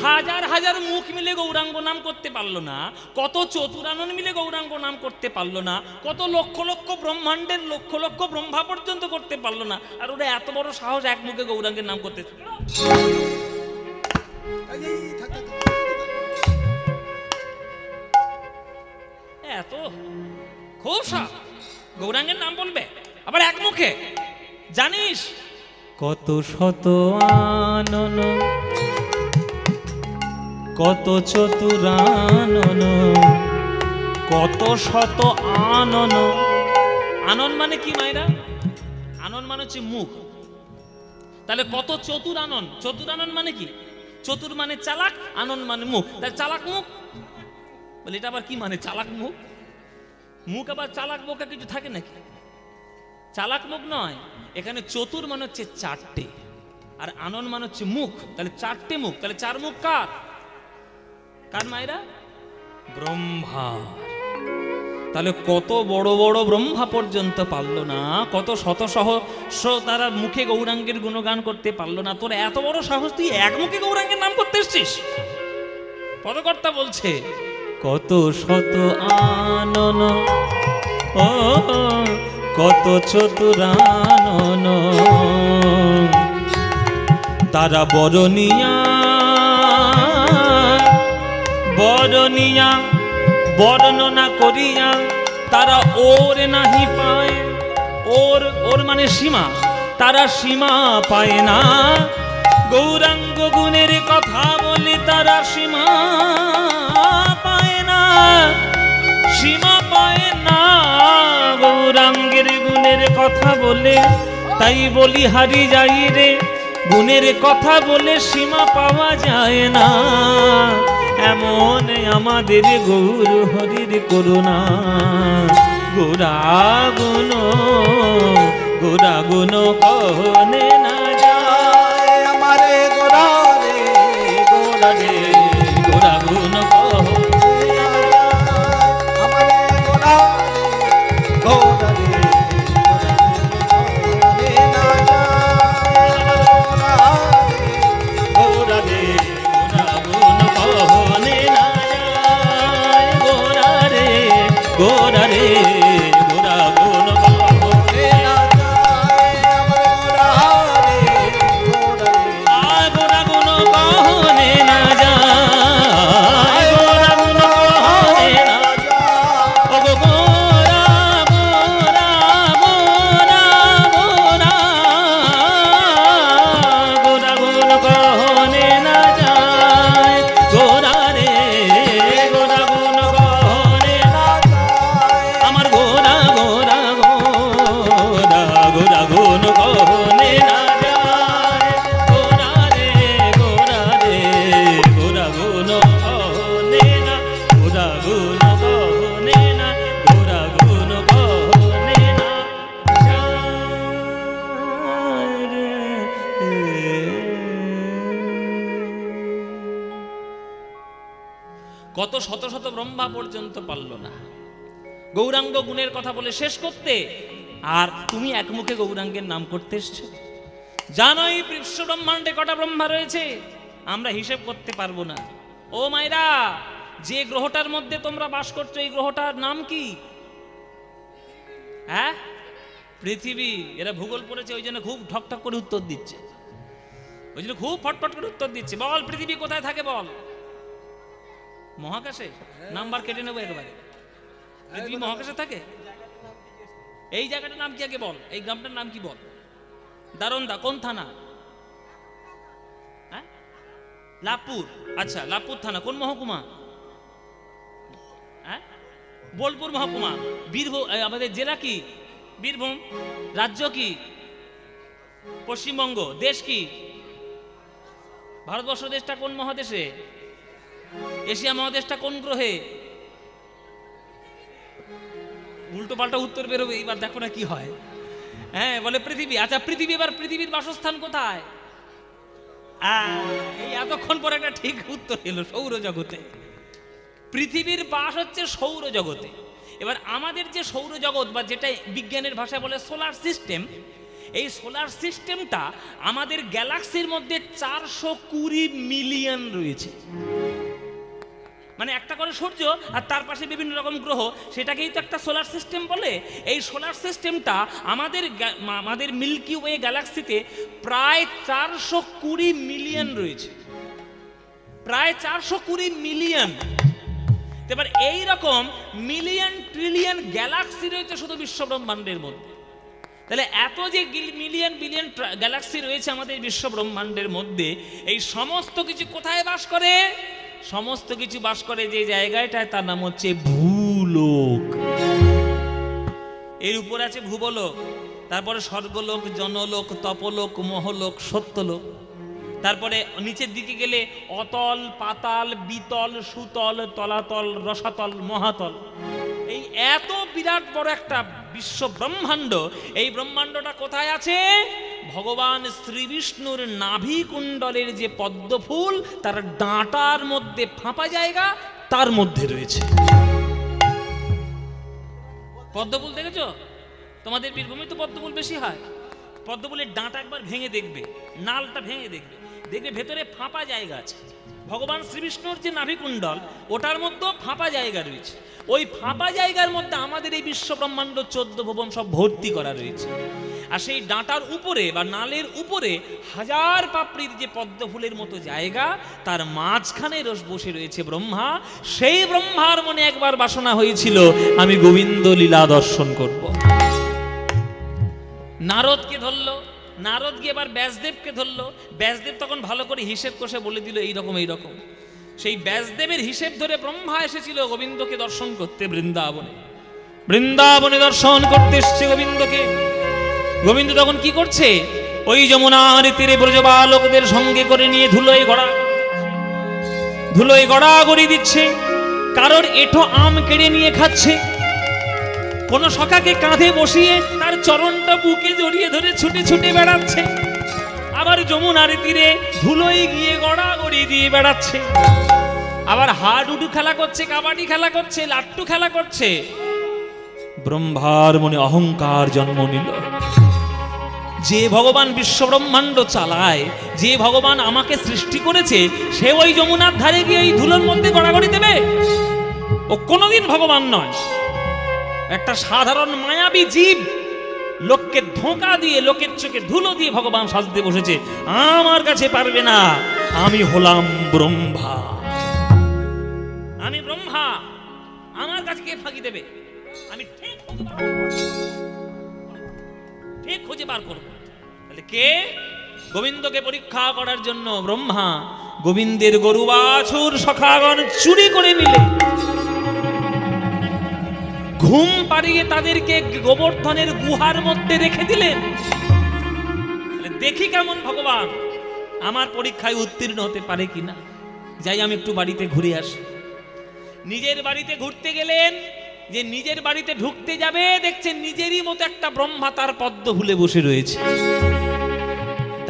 হাজার হাজার মুখ মিলে গৌরাঙ্গ নাম করতে পারলো না, কত চতুরানন মিলে গৌরাঙ্গ নাম করতে পারলো না, কত লক্ষ লক্ষ ব্রহ্মাণ্ডের লক্ষ লক্ষ ব্রহ্মা পর্যন্ত করতে পারলো না, আর ওরা এত বড় সাহস এক মুখে গৌরাঙ্গের নাম করতে। এত খুব সাহস, গৌরাঙ্গের নাম বলবে আবার এক মুখে। জানিস কত শত আনন, কত চতুরানন, কত শত আনন। আনন মানে কি মায়েরা? আনন মানে হচ্ছে মুখ। তাহলে কত চতুরানন, চতুরানন মানে কি? চতুর মানে চালাক, আনন মানে মুখ। তাহলে চালাক মুখ বলে, এটা আবার কি মানে চালাক মুখ? মুখ আবার চালাক বোকা কিছু থাকে নাকি? চালাক মুখ নয়, এখানে চতুর মানে হচ্ছে চারটে, আর আনন মানে হচ্ছে মুখ। তাহলে চারটে মুখ, তাহলে চার মুখ কার? কার মায়েরা? ব্রহ্মা। তাহলে কত বড় বড় ব্রহ্মা পর্যন্ত পারলো না, কত শত সহস্র তারা মুখে গৌরাঙ্গের গুণগান করতে পারলো না, তোর এত বড় সাহস, তুই এক মুখে গৌরাঙ্গের নাম করতে এসছিস? পদকর্তা বলছে কত শত আনন, ও কত চতুরানন, তারা বরণিয়া বরণিয়া বর্ণনা করিয়া তারা ওর নাহি পায়। ওর ওর মানে সীমা, তারা সীমা পায় না। গৌরাঙ্গ গুণের কথা বলে তারা সীমা পায় না, সীমা পায় না গৌরাঙ্গের গুণের কথা বলে। তাই বলি হারি যাই রে, গুণের কথা বলে সীমা পাওয়া যায় না। এমন আমাদের গৌর হরির করুণা, গোরাগুণ গোরাগুণ কহনে না যায়। আমারে গোরা রে গোরা রে গোরাগুণ কহনে না যায়। আমারে গোরা রে গোরা রে গোরা রে গোরাগুণ কহনে না যায়। গোরা রে গোরা রে গোরাগুণ কহনে না যায়। গোরাগুণ কহনে না যায়। গোরাগুণ কহনে না যায়। ও গো গোরা গোরা গোরা গোরা, গোরাগুণ কহনে না যায়। গোরা রে গোরাগুণ কহনে না যায়। আমার গোরা গোরা গোরা গোরাগুণ কহনে না যায়। গোরা রে গোরাগুণ কহনে না, গোরাগুণ কহনে না, গোরাগুণ কহনে না যায় রে। কত শত শত ব্রহ্মা পর্যন্ত পারল না গৌরাঙ্গ গুণের কথা বলে শেষ করতে, আর তুমি এক মুখে গৌরাঙ্গের নাম করতে এসছো। জানোই বিশ্ব ব্রহ্মাণ্ডে কটা ব্রহ্মা রয়েছে? আমরা হিসেব করতে পারবো না। ও মায়েরা, যে গ্রহটার মধ্যে তোমরা বাস করছো, এই গ্রহটার নাম কি? হ্যাঁ, পৃথিবী। এরা ভূগোল পড়েছে, ওই জন্য খুব ঠকঠক করে উত্তর দিচ্ছে, ওই জন্য খুব ফটফট করে উত্তর দিচ্ছে। বল, পৃথিবী কোথায় থাকে বল? মহাকাশে? নাম্বার কেটে নেবো একেবারে। পৃথিবী মহাকাশে থাকে? এই জায়গাটার নাম কি আগে বল, এই গ্রামটার নাম কি বল? দারোন্দা। কোন থানা? হ্যাঁ, লাভপুর। আচ্ছা, লাভপুর থানা কোন মহকুমা? হ্যাঁ, বোলপুর মহকুমা। বীরভূম। আমাদের জেলা কি? বীরভূম। রাজ্য কি? পশ্চিমবঙ্গ। দেশ কি? ভারতবর্ষ। দেশটা কোন মহাদেশে? এশিয়া মহাদেশটা কোন গ্রহে? উল্টো পাল্টা উত্তর বেরোবে, এবার দেখো না কি হয়। হ্যাঁ, বলে পৃথিবী। আচ্ছা, পৃথিবী, এবার পৃথিবীর বাসস্থান কোথায়? এই এতক্ষণ পরে একটা ঠিক উত্তর এলো, সৌরজগতে। পৃথিবীর বাস হচ্ছে সৌরজগতে। এবার আমাদের যে সৌরজগৎ, বা যেটা বিজ্ঞানের ভাষায় বলে সোলার সিস্টেম, এই সোলার সিস্টেমটা আমাদের গ্যালাক্সির মধ্যে 420 মিলিয়ন রয়েছে। মানে একটা করে সূর্য আর তার পাশে বিভিন্ন রকম গ্রহ, সেটাকেই তো একটা সোলার সিস্টেম বলে। এই সোলার সিস্টেমটা আমাদের মিল্কি ওয়ে গ্যালাক্সিতে প্রায় 420 মিলিয়ন রয়েছে, প্রায় 420 মিলিয়ন। এবার এইরকম মিলিয়ন ট্রিলিয়ন গ্যালাক্সি রয়েছে শুধু বিশ্ব ব্রহ্মাণ্ডের মধ্যে। তাহলে এত যে মিলিয়ন বিলিয়ন গ্যালাক্সি রয়েছে আমাদের বিশ্ব ব্রহ্মাণ্ডের মধ্যে, এই সমস্ত কিছু কোথায় বাস করে? সমস্ত কিছু বাস করে যে জায়গাটায়, তার নাম হচ্ছে ভূলোক। এর উপর আছে ভূবলোক, তারপরে স্বর্গলোক, জনলোক, তপলোক, মহলোক, সত্যলোক। তারপরে নিচের দিকে গেলে অতল, পাতাল, বিতল, সুতল, তলাতল, রসাতল, মহাতল। এই এত বিরাট বড় একটা বিশ্ব ব্রহ্মাণ্ড, এই ব্রহ্মাণ্ডটা কোথায় আছে? ভগবান শ্রী বিষ্ণুর নাভি কুণ্ডলের যে পদ্মফুল, তার ডাঁটার মধ্যে ফাঁপা জায়গা, তার মধ্যে রয়েছে। পদ্মফুল দেখেছো? তোমাদের বীরভূমে তো পদ্মফুল বেশি হয়। পদ্মফুলের ডাঁটা একবার ভেঙে দেখবে, নালটা ভেঙে দেখবে, দেখবে ভেতরে ফাঁপা জায়গা আছে। ভগবান শ্রীবিষ্ণুর যে নাভিকুণ্ডল, ওটার মধ্যে ফাঁপা জায়গা রয়েছে। ওই ফাঁপা জায়গার মধ্যে আমাদের এই বিশ্ব ব্রহ্মাণ্ড 14 ভুবন সব ভর্তি করা রয়েছে। আর সেই ডাঁটার উপরে বা নালের উপরে হাজার পাপড়ির যে পদ্ম ফুলের মতো জায়গা, তার মাঝখানে বসে রয়েছে ব্রহ্মা। সেই ব্রহ্মার মনে একবার বাসনা হয়েছিল, আমি গোবিন্দ লীলা দর্শন করব। নারদকে ধরলো, নারদ গিয়ে এবার ব্যাসদেবকে ধরলো। ব্যাসদেব তখন ভালো করে হিসেব কষে বলে দিল এইরকম এইরকম। সেই ব্যাসদেবের হিসেব ধরে ব্রহ্মা এসেছিল গোবিন্দকে দর্শন করতে বৃন্দাবনে। বৃন্দাবনে দর্শন করতে এসছে গোবিন্দকে। গোবিন্দ তখন কি করছে? ওই যমুনার তীরে ব্রজবালকদের সঙ্গে করে নিয়ে ধুলোয় গড়াগড়ি দিচ্ছে। কারোর এঁঠো আম কেড়ে নিয়ে খাচ্ছে। কোন সখাকে কাঁধে বসিয়ে তার চরণটা বুকে জড়িয়ে ধরে ছুটে ছুটে বেড়াচ্ছে। আবার যমুনার তীরে ধুলোয় গিয়ে গড়াগড়ি দিয়ে বেড়াচ্ছে। আবার হাডুডু খেলা করছে, কাবাডি খেলা করছে, লাট্টু খেলা করছে। ব্রহ্মার মনে অহংকার জন্ম নিল। যে ভগবান বিশ্ব ব্রহ্মাণ্ড চালায়, যে ভগবান আমাকে সৃষ্টি করেছে, সে ওই যমুনার ধারে গিয়ে এই ধুলোর মধ্যে গড়াগড়ি দেবে? ও কোনোদিন ভগবান নয়। একটা সাধারণ মায়াবী জীব, লোককে ধোঁকা দিয়ে, লোকের চোখে ধুলো দিয়ে ভগবান সাজতে বসেছে। আমার কাছে পারবে না, আমি হলাম ব্রহ্মা। আমি ব্রহ্মা, আমার কাছে কে ফাঁকি দেবে? আমি ঠিক খুঁজে বার করব। তাহলে কে? গোবিন্দকে পরীক্ষা করার জন্য ব্রহ্মা গোবিন্দের গরু বাছুর সখাগণ চুরি করে নিলে, ঘুম পাড়িয়ে তাদেরকে গোবর্ধনের গুহার মধ্যে রেখে দিলেন। দেখি কেমন ভগবান আমার পরীক্ষায় উত্তীর্ণ হতে পারে কিনা। যাই আমি একটু বাড়িতে ঘুরে আসি। নিজের বাড়িতে ঘুরতে গেলেন, যে নিজের বাড়িতে ঢুকতে যাবে, দেখছেন নিজেরই মতো একটা ব্রহ্মা তার পদ্ম ফুলে বসে রয়েছে।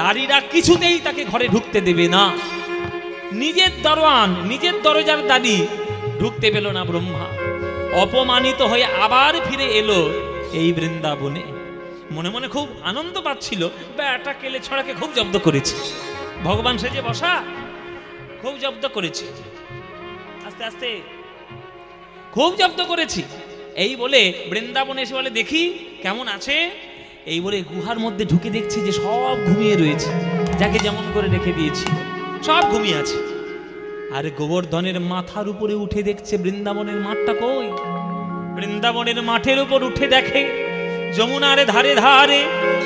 দাঁড়িরা কিছুতেই তাকে ঘরে ঢুকতে দেবে না। নিজের দরওয়ান, নিজের দরজার দাঁড়ি ঢুকতে পেল না ব্রহ্মা। অপমানিত হয়ে আবার ফিরে এলো এই বৃন্দাবনে। মনে মনে খুব আনন্দ পাচ্ছিল, বেটা কেলে ছড়াকে খুব জব্দ করেছে। ভগবান সেজে বসা, খুব জব্দ করেছি, আস্তে আস্তে খুব জব্দ করেছি। এই বলে বৃন্দাবনে এসে বলে দেখি কেমন আছে। এই বলে গুহার মধ্যে ঢুকে দেখছি যে সব ঘুমিয়ে রয়েছে, যাকে যেমন করে রেখে দিয়েছি সব ঘুমিয়ে আছে। আর গোবর্ধনের মাথার উপরে উঠে দেখছে বৃন্দাবনের মাঠটা কই। বৃন্দাবনের মাঠের উপর উঠে দেখে যমুনার ধারে ধারে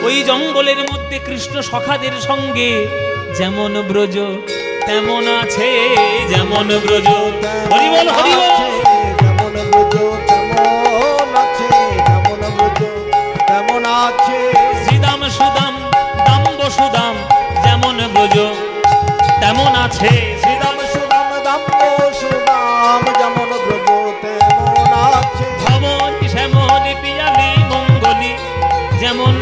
ওই জঙ্গলের মধ্যে কৃষ্ণ সখাদের সঙ্গে যেমন ব্রজ তেমন আছে, যেমন ব্রজ হরি বল হরি বল, যেমন ব্রজ তেমন আছে, যেমন ব্রজ তেমন আছে। শ্রীদাম সুদাম দাম্ব সুদাম যেমন ব্রজ তেমন আছে। শ্রীদাম সুদাম দাম্ব সুদাম যেমন ব্রজ তেমন আছে। ধমনী শ্যামলী পিয়ালি মঙ্গলি যেমন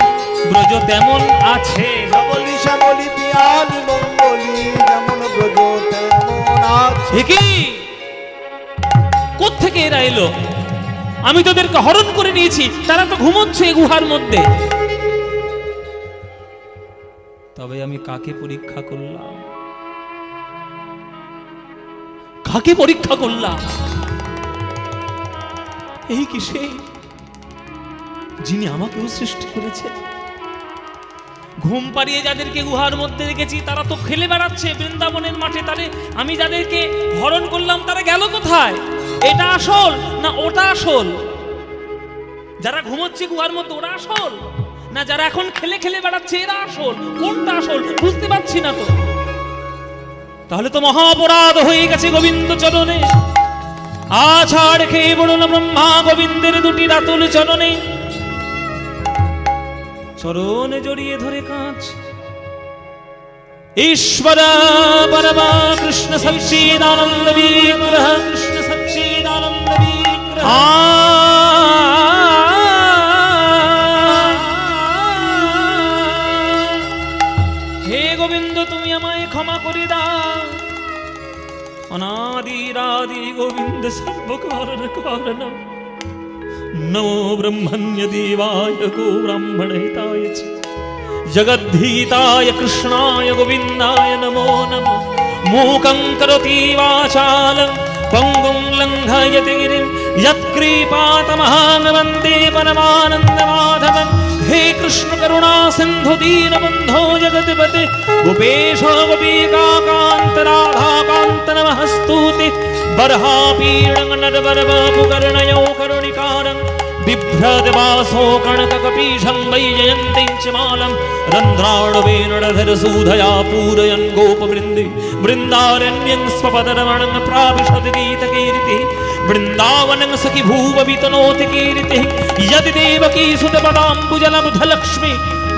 ব্রজ তেমন আছে। ধমনী শ্যামলী পিয়ালি মঙ্গলি যেমন ব্রজ তেমন আছে। কি কোত্থেকে এরা এলো? আমি তোদেরকে হরণ করে নিয়েছি, তারা তো ঘুমোচ্ছে গুহার মধ্যে। তবে আমি কাকে পরীক্ষা করলাম? কাকে পরীক্ষা করলাম? এই কি সেই যিনি আমাকেও সৃষ্টি করেছে? ঘুম পাড়িয়ে যাদেরকে গুহার মধ্যে রেখেছি তারা তো খেলে বেড়াচ্ছে বৃন্দাবনের মাঠে, তাহলে আমি যাদেরকে হরণ করলাম তারা গেল কোথায়? এটা আসল না ওটা আসল? যারা ঘুমোচ্ছে গুহার মধ্যে ওরা আসল, না যারা এখন খেলে খেলে বেড়াচ্ছে এরা আসল? কোনটা আসল বুঝতে পারছি না তো। তাহলে তো মহা অপরাধ হয়ে গেছে গোবিন্দ চরণে। আছাড় খেয়ে বলল ব্রহ্মা গোবিন্দের দুটি রাতুল চরণে, চরণে জড়িয়ে ধরে কাঁচ। ঈশ্বর পরমা কৃষ্ণ সচ্চিদানন্দ বিগ্রহ, কৃষ্ণ সচ্চিদানন্দ বিগ্রহ। হে গোবিন্দ তুমি আমায় ক্ষমা করে দাও। অনাদিরাদি গোবিন্দ সর্বকারণ কারণ, নমো ব্রহ্মণ্য দেবায় গো ব্রাহ্মণ হিতায় চ জগদ্ধিতায় কৃষ্ণায় গোবিন্দায় নমো নমঃ। मूकं करोति वाचालं पङ्गुं लङ्घयति गिरिं यत्कृपातमहं वन्दे परमानन्दमाधवं। हे कृष्ण करुणा सिन्धु दीनबन्धो जगत्पते गोपेश गोपिकान्त राधाकान्त नमस्तुते। बर्हापीडं नरवरवपुकर्णयो करुणिकारं बिभ्रद्वासो कणककपीशं वैजयन्तीं च मालं। रन्ध्राणवेणुरधरसूधया पूरयन् गोपवृन्दे वृन्दारण्यं स्वपदरमणं प्राविशद् गीतकीर्तिः। वृन्दावनं सखि भूववितनोति कीर्तिः यदि देवकी सुतपदाम्बुजलबुधलक्ष्मी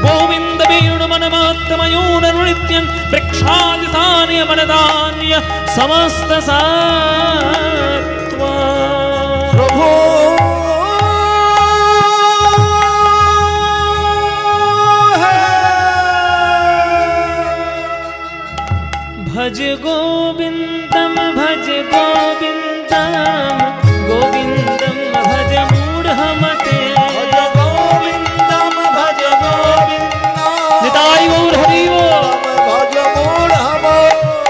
गोविन्द वेणुमनमात्तमयोनृत्यं वृक्षादिसान्य मनदान्य समस्त सत्त्वा। प्रभो भज गोविन्दं भज गोविन्दं गोविन्दं भज मूढमते। भज गोविन्दं भज गोविन्दं निताय गौर हरि बोल। भज मूढमते।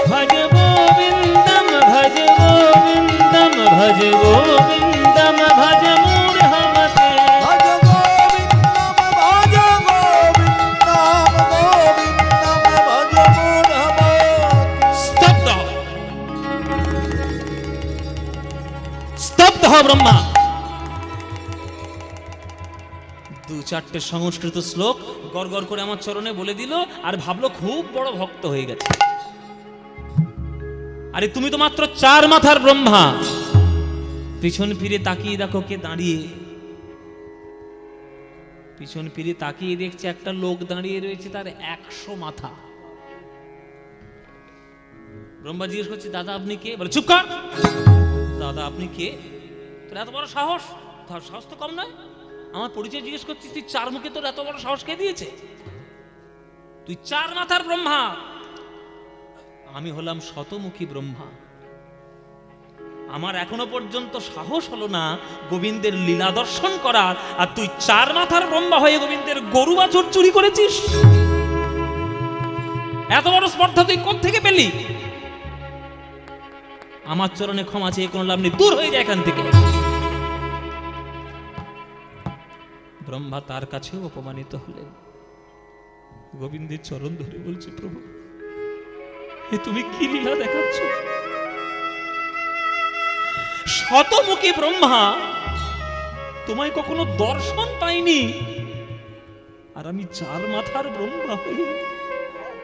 भज गोविन्दं भज गोविन्दं भज गोविन्दं भज मूढमते। भज गोविन्दं भज गोविन्दं गोविन्दं भज मूढमते। स्तब्ध स्तब्ध हो ब्रह्मा। দু চারটে সংস্কৃত শ্লোক গড় গড় করে আমার চরণে বলে দিল আর ভাবলো খুব বড় ভক্ত হয়ে গেছে। আরে তুমি তো মাত্র 4 মাথার ব্রহ্মা। পিছন ফিরে তাকিয়ে দেখো কে দাঁড়িয়ে। পিছন ফিরে তাকিয়ে দেখছে একটা লোক দাঁড়িয়ে রয়েছে, তার 100 মাথা। ব্রহ্মা জিজ্ঞেস করছে দাদা আপনি কে? বলে চুপ কর। দাদা আপনি কে? তোর এত বড় সাহস? সাহস তো কম নয়। আমার পরিচয় জিজ্ঞেস করছিস তুই 4 মুখে, তোর এত বড় সাহস কে দিয়েছে? তুই 4 মাথার ব্রহ্মা, আমি হলাম শতমুখী ব্রহ্মা। আমার এখনো পর্যন্ত সাহস হলো না গোবিন্দের লীলা দর্শন করার, আর তুই 4 মাথার ব্রহ্মা হয়ে গোবিন্দের গরু বাছুর চুরি করেছিস। এত বড় স্পর্ধা তুই কোত্থেকে পেলি? আমার চরণে ক্ষমা চেয়ে কোনো লাভ নেই, দূর হয়ে যায় এখান থেকে। ব্রহ্মা তার কাছেও অপমানিত হলেন। গোবিন্দের চরণ ধরে বলছে প্রভু এ তুমি কি লীলা দেখাচ্ছ? শতমুখী ব্রহ্মা তোমায় কখনো দর্শন পাইনি, আর আমি 4 মাথার ব্রহ্মা হয়ে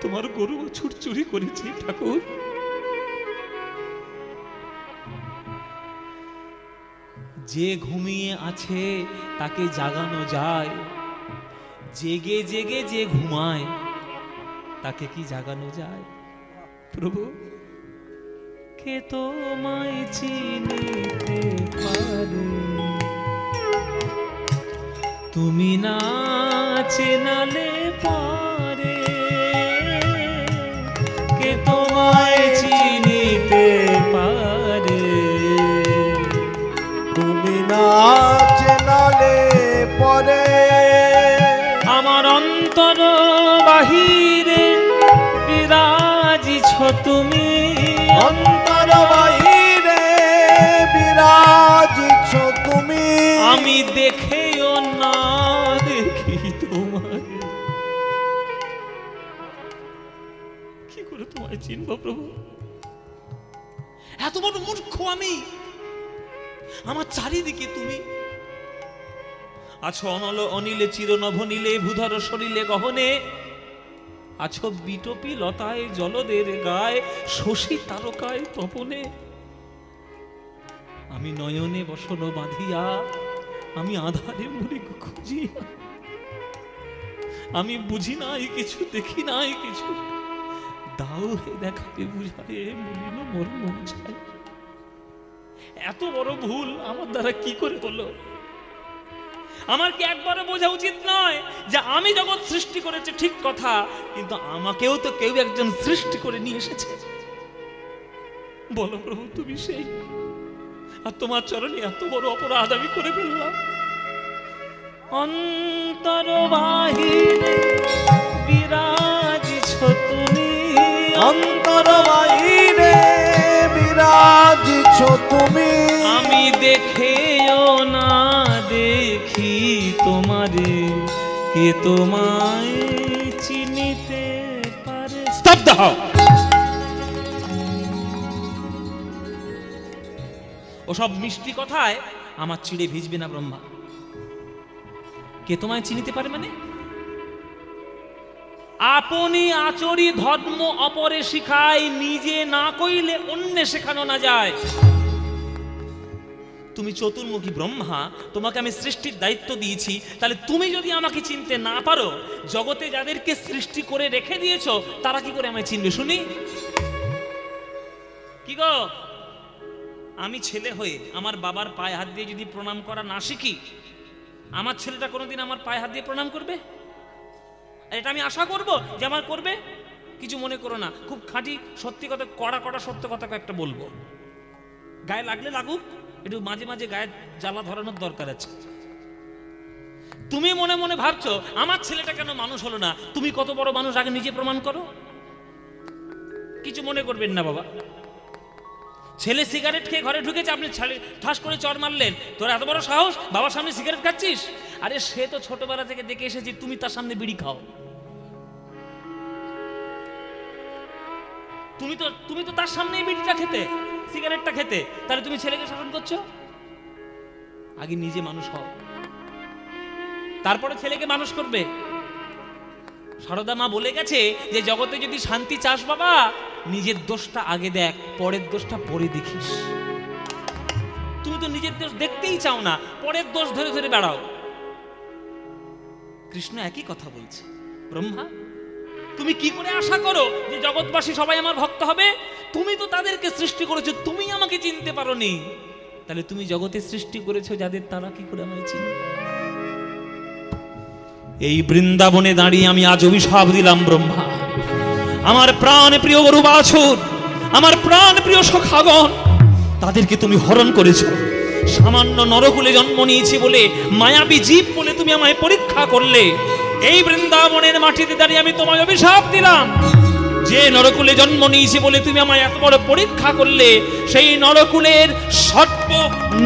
তোমার গরু বাছুর চুরি করেছি। ঠাকুর যে ঘুমিয়ে আছে তাকে জাগানো যায়, জেগে জেগে যে ঘুমায় তাকে কি জাগানো যায়? প্রভু কে তোমায় চিনিতে পারে, তুমি না চেনালে পারে। কে তোমায় চিনিতে পারে, তুমি না চেনালে পরে। আমার অন্তর বাহিরে তুমি, অন্তর বাহিরে বিরাজিছ তুমি। আমি দেখেও না দেখি তোমায়, কি করে তোমায় চিনব প্রভু? এত বড় মূর্খ আমি, আমার চারিদিকে তুমি আছো, অনল অনিলে চির নভনীলে ভূধর সরিলে গহনে, আছো বিটপি লতায় জলদের গায়ে শশী তারকায় তপনে। আমি নয়নে বসন বাঁধিয়া, আমি আধারে মরি খুঁজিয়া, আমি বুঝি নাই কিছু, দেখি নাই কিছু, দাও হে দেখাতে বুঝায় মলিন মর্ম বুঝায়। এত বড় ভুল আমার দ্বারা কি করে হলো? আমার কি একবারও বোঝা উচিত নয় যে আমি জগৎ সৃষ্টি করেছে ঠিক কথা, কিন্তু আমাকেও তো কেউ একজন সৃষ্টি করে নিয়ে এসেছে। বলো প্রভু তুমি সেই, আর তোমার চরণে এত বড় অপরাধ আমি করে ফেললাম। অন্তর বাহিরে বিরাজিছ তুমি, অন্তর বাহিরে বিরাজিছ তুমি। আমি দেখেও না দেখি তোমারে, কে তোমায় চিনিতে পারে। স্তব্ধ হও। ওসব মিষ্টি কথায় আমার চিড়ে ভিজবে না ব্রহ্মা। কে তোমায় চিনিতে পারে মানে? আপনি আচরি ধর্ম অপরে শিখায়, নিজে না কইলে অন্যে শেখানো না যায়। তুমি চতুর্মুখী ব্রহ্মা, তোমাকে আমি সৃষ্টির দায়িত্ব দিয়েছি, তাহলে তুমি যদি আমাকে চিনতে না পারো, জগতে যাদেরকে সৃষ্টি করে রেখে দিয়েছো তারা কি করে আমায় চিনবে শুনি? কি গো, আমি ছেলে হয়ে আমার বাবার পায়ে হাত দিয়ে যদি প্রণাম করা না শিখি, আমার ছেলেটা কোনোদিন আমার পায়ে হাত দিয়ে প্রণাম করবে? এটা আমি আশা করব যে আমার করবে? কিছু মনে করো না, খুব খাঁটি সত্যি কথা, কড়া কড়া সত্য কথা একটা বলবো। গায়ে লাগলে লাগুক, একটু মাঝে মাঝে গায়ে জ্বালা ধরানোর দরকার আছে। তুমি মনে মনে ভাবছো আমার ছেলেটা কেন মানুষ হলো না, তুমি কত বড় মানুষ আগে নিজে প্রমাণ করো। কিছু মনে করবেন না বাবা। ছেলে সিগারেট খেয়ে ঘরে ঢুকেছে, আপনি ঠাস করে চর মারলেন, তোর এত বড় সাহস, বাবার সামনে সিগারেট খাচ্ছিস? আরে সে তো ছোটবেলা থেকে দেখে এসেছি তুমি তার সামনে বিড়ি খাও। তুমি তো তার সামনে বিড়িটা খেতে, সিগারেটটা খেতে, তাহলে তুমি ছেলেকে শাসন করছো? আগে নিজে মানুষ হও, তারপরে ছেলেকে মানুষ করবে। সারদা মা বলে গেছে যে জগতে যদি শান্তি চাস বাবা, নিজের দোষটা আগে দেখ, পরের দোষটা পরে দেখিস। তুমি তো নিজের দোষ দেখতেই চাও না, পরের দোষ ধরে ধরে বেড়াও। কৃষ্ণ একই কথা বলছে। ব্রহ্মা, তুমি কি করে আশা করো যে জগৎবাসী সবাই আমার ভক্ত হবে? তুমি তো তাদেরকে সৃষ্টি করেছো, তুমি আমাকে চিনতে পারোনি, তাহলে তুমি জগতে সৃষ্টি করেছো যাদের, তারা কি করে আমায় চিনবে? এই বৃন্দাবনে দাঁড়িয়ে আমি আজ অভিশাপ দিলাম ব্রহ্মা, আমার প্রাণ প্রিয় গরু বাছুর, আমার প্রাণ প্রিয় সখাগণ, তাদেরকে তুমি হরণ করেছো। সামান্য নরকুলে জন্ম নিয়েছি বলে, মায়াবী জীব বলে তুমি আমায় পরীক্ষা করলে। এই বৃন্দাবনের মাটিতে দাঁড়িয়ে আমি তোমায় অভিশাপ দিলাম, যে নরকুলে জন্ম নিয়েছি বলে তুমি আমায় এত বড় পরীক্ষা করলে, সেই নরকুলের সর্ব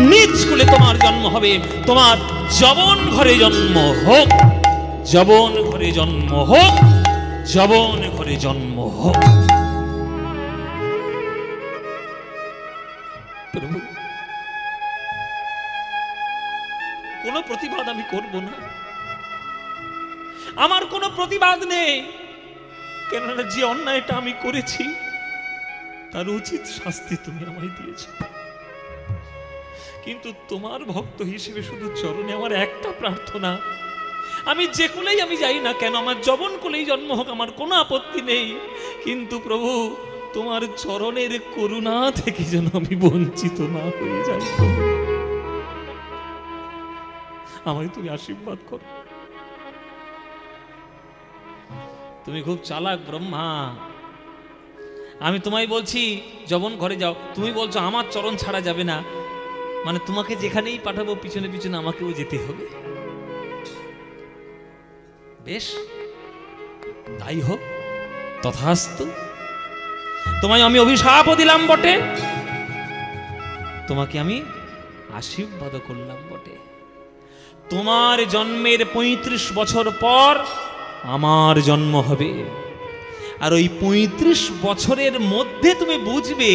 নিচ কুলে তোমার জন্ম হবে। তোমার যবন ঘরে জন্ম হোক, যবন ঘরে জন্ম হোক, যবন ঘরে জন্ম হোক। প্রভু, কোনো প্রতিবাদ আমি করব না, আমার কোনো প্রতিবাদ নেই, কেননা যে অন্যায়টা আমি করেছি তার উচিত শাস্তি তুমি আমায় দিয়েছো। কিন্তু তোমার ভক্ত হিসেবে শুধু চরণে আমার একটা প্রার্থনা, আমি যে কুলেই আমি যাই না কেন, আমার যবন কুলেই জন্ম হোক, আমার কোনো আপত্তি নেই, কিন্তু প্রভু তোমার চরণের করুণা থেকে যেন আমি বঞ্চিত না হয়ে যাই। আমায় তুমি আশীর্বাদ করো। তুমি খুব চালাক ব্রহ্মা, আমি তোমায় বলছি যবন ঘরে যাও, তুমি বলছো আমার চরণ ছাড়া যাবে না, মানে তোমাকে যেখানেই পাঠাবো পিছনে পিছনে আমাকেও যেতে হবে। বেশ, তাই হোক, তথাস্তু। তোমায় আমি অভিশাপও দিলাম বটে, তোমাকে আমি আশীর্বাদ করলাম বটে। তোমার জন্মের 35 বছর পর আমার জন্ম হবে, আর ওই 35 বছরের মধ্যে তুমি বুঝবে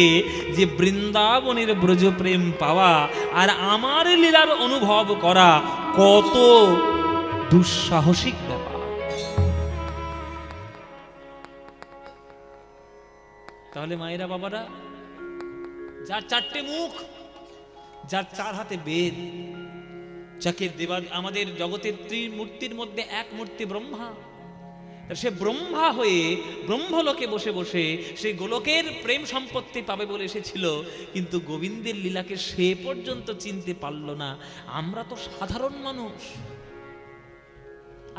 যে বৃন্দাবনের ব্রজ প্রেম পাওয়া আর আমার লীলার অনুভব করা কত দুঃসাহসিক ব্যাপার। তাহলে মায়েরা বাবারা, যার 4টে মুখ, যার 4 হাতে বেদ, যাকে দেবা আমাদের জগতের ত্রিমূর্তির মধ্যে এক মূর্তি ব্রহ্মা, সে ব্রহ্মা হয়ে ব্রহ্মলোকে বসে বসে সেই গোলকের প্রেম সম্পত্তি পাবে বলে এসেছিল, কিন্তু গোবিন্দের লীলাকে সে পর্যন্ত চিনতে পারল না। আমরা তো সাধারণ মানুষ।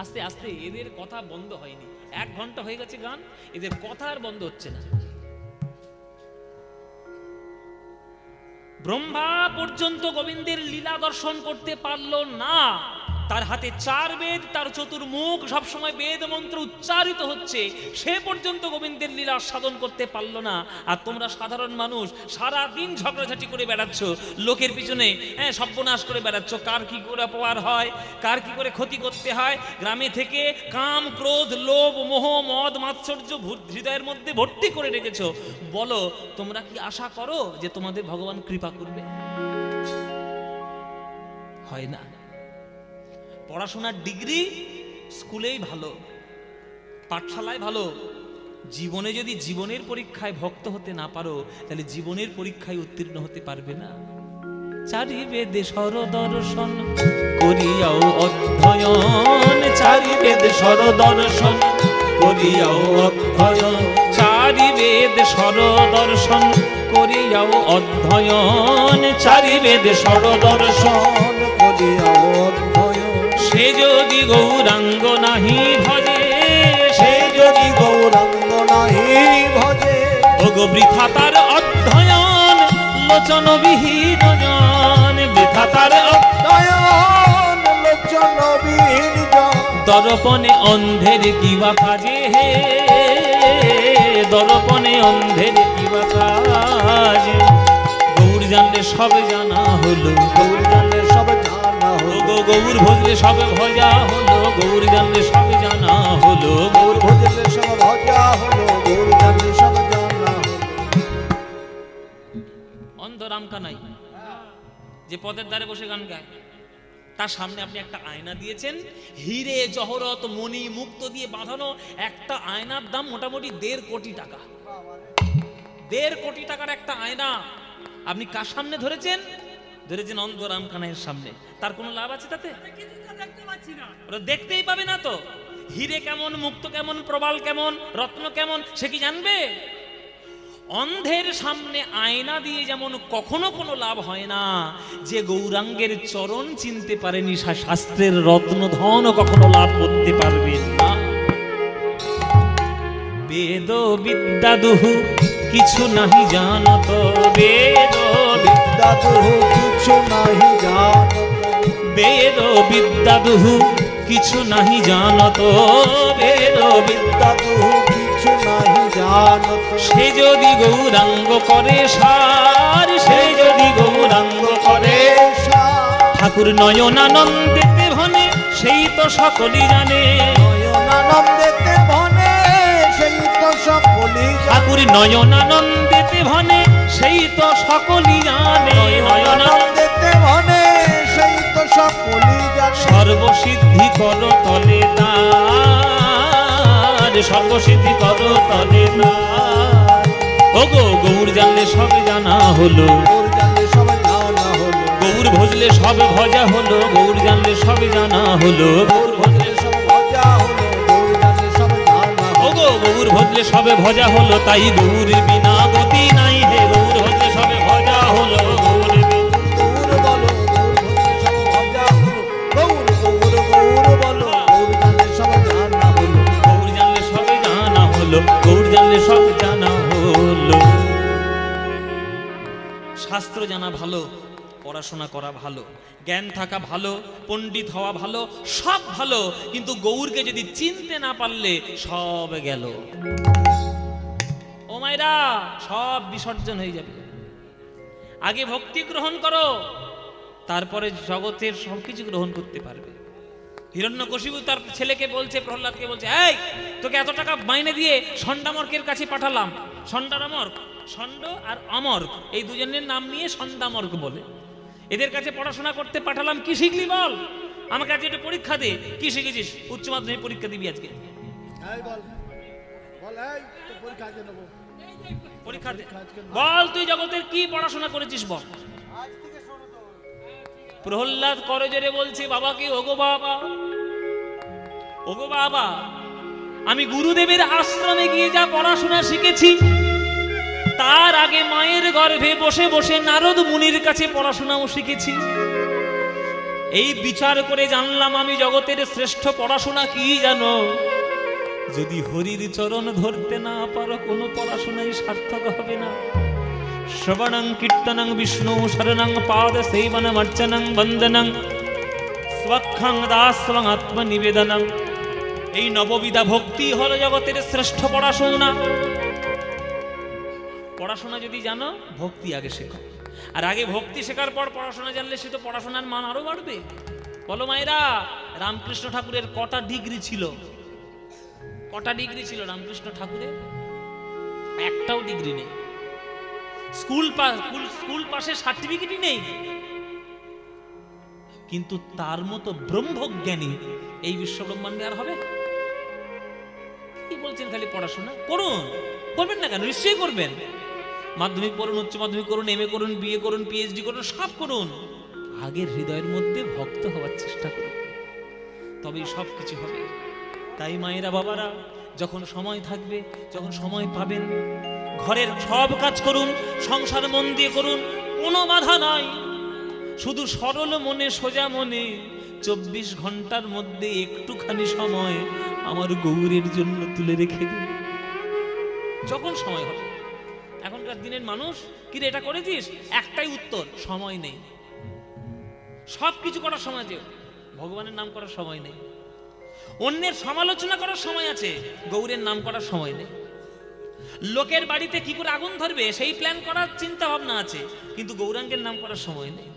আস্তে আস্তে এদের কথা বন্ধ হয়নি, 1 ঘন্টা হয়ে গেছে গান, এদের কথা আর বন্ধ হচ্ছে না। ব্রহ্মা পর্যন্ত গোবিন্দের লীলা দর্শন করতে পারল না। তার হাতে 4 বেদ, তার চতুর্মুখ, সবসময় বেদ মন্ত্র উচ্চারিত হচ্ছে, সে পর্যন্ত গোবিন্দের লীলা সাধন করতে পারল না। আর তোমরা সাধারণ মানুষ সারা দিন ঝগড়াঝাটি করে বেড়াচ্ছ, লোকের পিছনে সর্বনাশ করে বেড়াচ্ছ, কার কি করে অপকার হয়, কার কি করে ক্ষতি করতে হয়। গ্রামে থেকে কাম, ক্রোধ, লোভ, মোহ, মদ, মাৎসর্য হৃদয়ের মধ্যে ভর্তি করে রেখেছো। বলো, তোমরা কি আশা করো যে তোমাদের ভগবান কৃপা করবে? হয় না। পড়াশোনার ডিগ্রি স্কুলেই ভালো, পাঠশালায় ভালো, জীবনে যদি জীবনের পরীক্ষায় ভক্ত হতে না পারো, তাহলে জীবনের পরীক্ষায় উত্তীর্ণ হতে পারবে না। 4 বেদে সরদর্শন করিয়াও অধ্যয়ন, 4 বেদে সরদর্শন করিয়াও অধ্যয়ন, 4 বেদ সরদর্শন করিয়াও অধ্যয়ন, 4 বেদ সরদর্শন করিয়াও অধ্যয়ন। সে যদি গৌরাঙ্গ নাহি ভজে, সে যদি গৌরাঙ্গ নাহি ভজে, ওগো বৃথা তার অধ্যয়ন, লোচন বিহীন জন, বৃথা তার অধ্যয়ন, লোচন বিহীন জন। দর্পণে অন্ধের কিবা কাজে হে, দর্পণে অন্ধের কিবা কাজে। গৌর জানলে সব জানা হলো, গৌর জানলে সব জানা হলো, গৌর ভজলে সব ভজা হলো, গৌর জানলে সব জানা হলো, গৌর ভজলে সব ভজা হলো, গৌর জানলে সব জানা হলো। অন্ধ রামকানাই যে পদের ধারে বসে গান গায়, তার সামনে আপনি একটা আয়না দিয়েছেন, হিরে জহরত মণি মুক্ত দিয়ে বাঁধানো একটা আয়নার দাম মোটামুটি 1.5 কোটি টাকা। 1.5 কোটি টাকার একটা আয়না আপনি কার সামনে ধরেছেন? ধরেছেন অন্ধ রামকানাইয়ের সামনে। তার কোনো লাভ আছে তাতে? ওরা দেখতেই পাবে না তো। হিরে কেমন, মুক্ত কেমন, প্রবাল কেমন, রত্ন কেমন, সে কি জানবে? অন্ধের সামনে আয়না দিয়ে যেমন কখনো কোনো লাভ হয় না, যে গৌরাঙ্গের চরণ চিনতে পারেনি শাস্ত্রের রত্ন ধন কখনো লাভ করতে পারবে না। বেদ বিদ্যা দুহু কিছু নাহি জানত, বেদ বিদ্যা দুহু কিছু নাহি জানত, বেদ বিদ্যা দুহু কিছু নাহি জানত, বেদ বিদ্যা দুহু কিছু নাহি জানত। সে যদি গৌরাঙ্গ করে সার, সে যদি গৌরাঙ্গ করে সার, ঠাকুর নয়নানন্দেতে ভনে সেই তো সকলই জানে, নয়নানন্দেতে ভনে সেই তো সকলই, ঠাকুর নয়নানন্দেতে ভনে সেই তো সকলই জানে, নয়নানন্দেতে ভনে সেই তো সকলই জানে। সর্বসিদ্ধি কর তলে তার, সর্বসিদ্ধি কর তলে তার। ওগো গৌর জানলে সব জানা হলো, গৌর জানলে সব জানা হলো, গৌর ভজলে সব ভজা হলো, গৌর জানলে সব জানা হলো, গৌর ভজলে সব ভজা হলো, গৌর জানলে সব জানা হলো। ওগো গৌর ভজলে সব ভজা হলো, তাই গৌর বিনা গতি নাই হে, গৌর ভজলে সব ভজা হলো, গৌর গৌর বলো, গৌর ভজলে সব ভজা হলো, গৌর গৌর গৌর বলো, গৌর জানলে সব জানা হলো, গৌর জানলে সব জানা হলো, গৌর জানলে সব জানা হলো। শাস্ত্র জানা ভালো, পড়াশোনা করা ভালো, জ্ঞান থাকা ভালো, পণ্ডিত হওয়া ভালো, সব ভালো, কিন্তু গৌরকে যদি চিনতে না পারলে সব গেল। ও মায়েরা সব বিসর্জন হয়ে যাবে। আগে ভক্তি গ্রহণ করো, তারপরে জগতের সবকিছু গ্রহণ করতে পারবে। হিরণ্যকশিপু তার ছেলেকে বলছে, প্রহ্লাদকে বলছে, এই তোকে এত টাকা মাইনে দিয়ে ষণ্ডামর্কের কাছে পাঠালাম। ষণ্ডামর্ক, ষণ্ড আর অমর্ক এই দুজনের নাম নিয়ে ষণ্ডামর্ক বলে। এদের কাছে পড়াশোনা করতে পাঠালাম, কি শিখলি বল? আমার কাছে একটা পরীক্ষা দে, কি শিখেছিস? উচ্চ মাধ্যমিক পরীক্ষা দিবি আজকে, পরীক্ষা দে, বল তুই জগতের কি পড়াশোনা করেছিস বল। প্রহ্লাদ করজোরে বলছে বাবাকে, ওগো বাবা, ওগো বাবা, আমি গুরুদেবের আশ্রমে গিয়ে যা পড়াশোনা শিখেছি, তার আগে মায়ের গর্ভে বসে বসে নারদ মুনির কাছে পড়াশোনাও শিখেছি। এই বিচার করে জানলাম আমি জগতের শ্রেষ্ঠ পড়াশোনা কি জানো? যদি হরির চরণ ধরতে না পারো, কোনো পড়াশোনাই সার্থক হবে না। শ্রবণং কীর্তনং বিষ্ণু শরণং পাদ সেবনম অর্চনং বন্দনং স্বক্ষং দাস্বং আত্মনিবেদনং। এই নববিধা ভক্তি হলো জগতের শ্রেষ্ঠ পড়াশোনা। পড়াশোনা যদি জানো, ভক্তি আগে শেখো। আর আগে ভক্তি শেখার পর পড়াশোনা জানলে সে তো পড়াশোনার মান আরো বাড়বে। বলো মায়েরা, রামকৃষ্ণ ঠাকুরের কটা ডিগ্রি ছিল? কটা ডিগ্রি ছিল রামকৃষ্ণ ঠাকুরের? একটাও ডিগ্রি নেই। স্কুল পাশের সার্টিফিকেটই নেই। কিন্তু তার মতো ব্রহ্মজ্ঞানী এই বিশ্ব ব্রহ্মাণ্ডে আর হবে? কি বলছেন? খালি পড়াশোনা করুন, করবেন না কেন? নিশ্চয়ই করবেন। মাধ্যমিক পড়ুন, উচ্চ মাধ্যমিক করুন, এমএ করুন, বিএ করুন, পিএইচডি করুন, সব করুন। আগের হৃদয়ের মধ্যে ভক্ত হওয়ার চেষ্টা করুন, তবেই সব কিছু হবে। তাই মায়েরা, বাবারা, যখন সময় থাকবে, যখন সময় পাবেন, ঘরের সব কাজ করুন, সংসার মন দিয়ে করুন, কোনো বাধা নাই। শুধু সরল মনে, সোজা মনে 24 ঘন্টার মধ্যে একটুখানি সময় আমার গৌরের জন্য তুলে রেখে দিন, যখন সময় হবে। এখনকার দিনের মানুষ, কি রে এটা করেছিস? একটাই উত্তর, সময় নেই। সব কিছু করার সময় আছে, ভগবানের নাম করার সময় নেই। অন্যের সমালোচনা করার সময় আছে, গৌরের নাম করার সময় নেই। লোকের বাড়িতে কি করে আগুন ধরবে সেই প্ল্যান করার চিন্তা ভাবনা আছে, কিন্তু গৌরাঙ্গের নাম করার সময় নেই।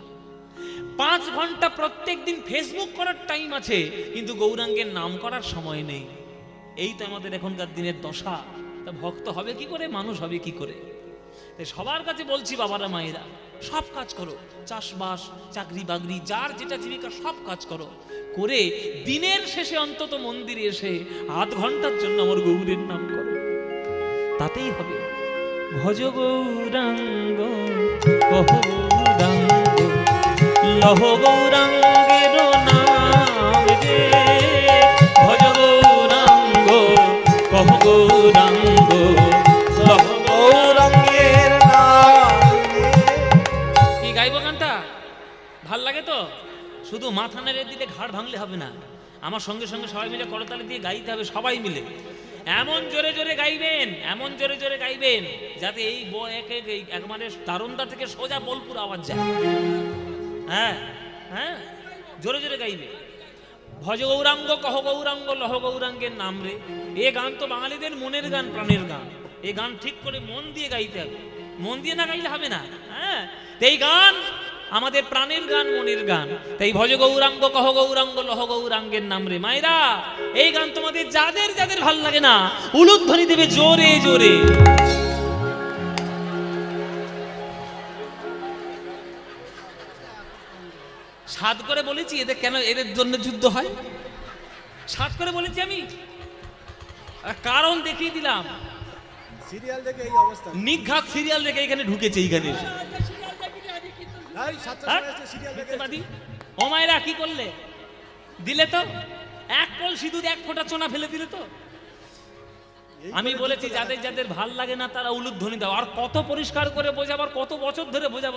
5 ঘন্টা প্রত্যেক দিন ফেসবুক করার টাইম আছে, কিন্তু গৌরাঙ্গের নাম করার সময় নেই। এই তো আমাদের এখনকার দিনের দশা। তা ভক্ত হবে কি করে, মানুষ হবে কি করে? তাই সবার কাছে বলছি, বাবারা মায়েরা, সব কাজ করো। চাষবাস, চাকরি বাকরি, যার যেটা জীবিকা, সব কাজ করো। করে দিনের শেষে অন্তত মন্দিরে এসে আধ ঘন্টার জন্য আমার গৌরের নাম করো, তাতেই হবে। ভজ গৌরাঙ্গ কহ গৌরাঙ্গ লহ গৌরাঙ্গের নাম রে। ভজ গৌরাঙ্গ কহ গৌরাঙ্গ লহ গৌরাঙ্গের নাম। কি গাইবো গানটা? ভাল লাগে তো? শুধু মাথা নেড়ে দিলে ঘাড় ভাঙলে হবে না, আমার সঙ্গে সঙ্গে সবাই মিলে করতালি দিয়ে গাইতে হবে। সবাই মিলে এমন জোরে জোরে গাইবেন, এমন জোরে জোরে গাইবেন যাতে এই একবারে দারুন্দা থেকে সোজা বোলপুর আওয়াজ যায়। হ্যাঁ হ্যাঁ, জোরে জোরে গাইবে। ভজ গৌরাঙ্গ কহ গৌরাঙ্গ লহ গৌরাঙ্গের নাম রে। এ গান তো বাঙালিদের মনের গান, প্রাণের গান। এই গান ঠিক করে মন দিয়ে গাইতে হবে, মন দিয়ে না গাইলে হবে না। হ্যাঁ, এই গান আমাদের প্রাণের গান, মনের গান। তাই ভজ গৌরাঙ্গ কহ গৌরাঙ্গ লহ গৌরাঙ্গের নাম রে। মায়েরা, এই গান তোমাদের যাদের যাদের ভাল লাগে না, উলুধ্বনি দেবে জোরে জোরে। সাত করে বলেছি, এদের কেন, এদের জন্য যুদ্ধ হয়? সাত করে বলেছি আমি, কারণ দেখিয়ে দিলাম। সিরিয়াল দেখে এই অবস্থা, নিঘাত সিরিয়াল দেখে এখানে ঢুকেছে। এইখানে ও মায়েরা, কি করলে? দিলে তো এক কল সিঁদুর, এক ফোঁটা চোনা ফেলে দিলে তো। আমি বলেছি যাদের যাদের ভাল লাগে না তারা উলুধ্বনি দাও। আর কত পরিষ্কার করে বোঝাবার, কত বছর ধরে বোঝাবো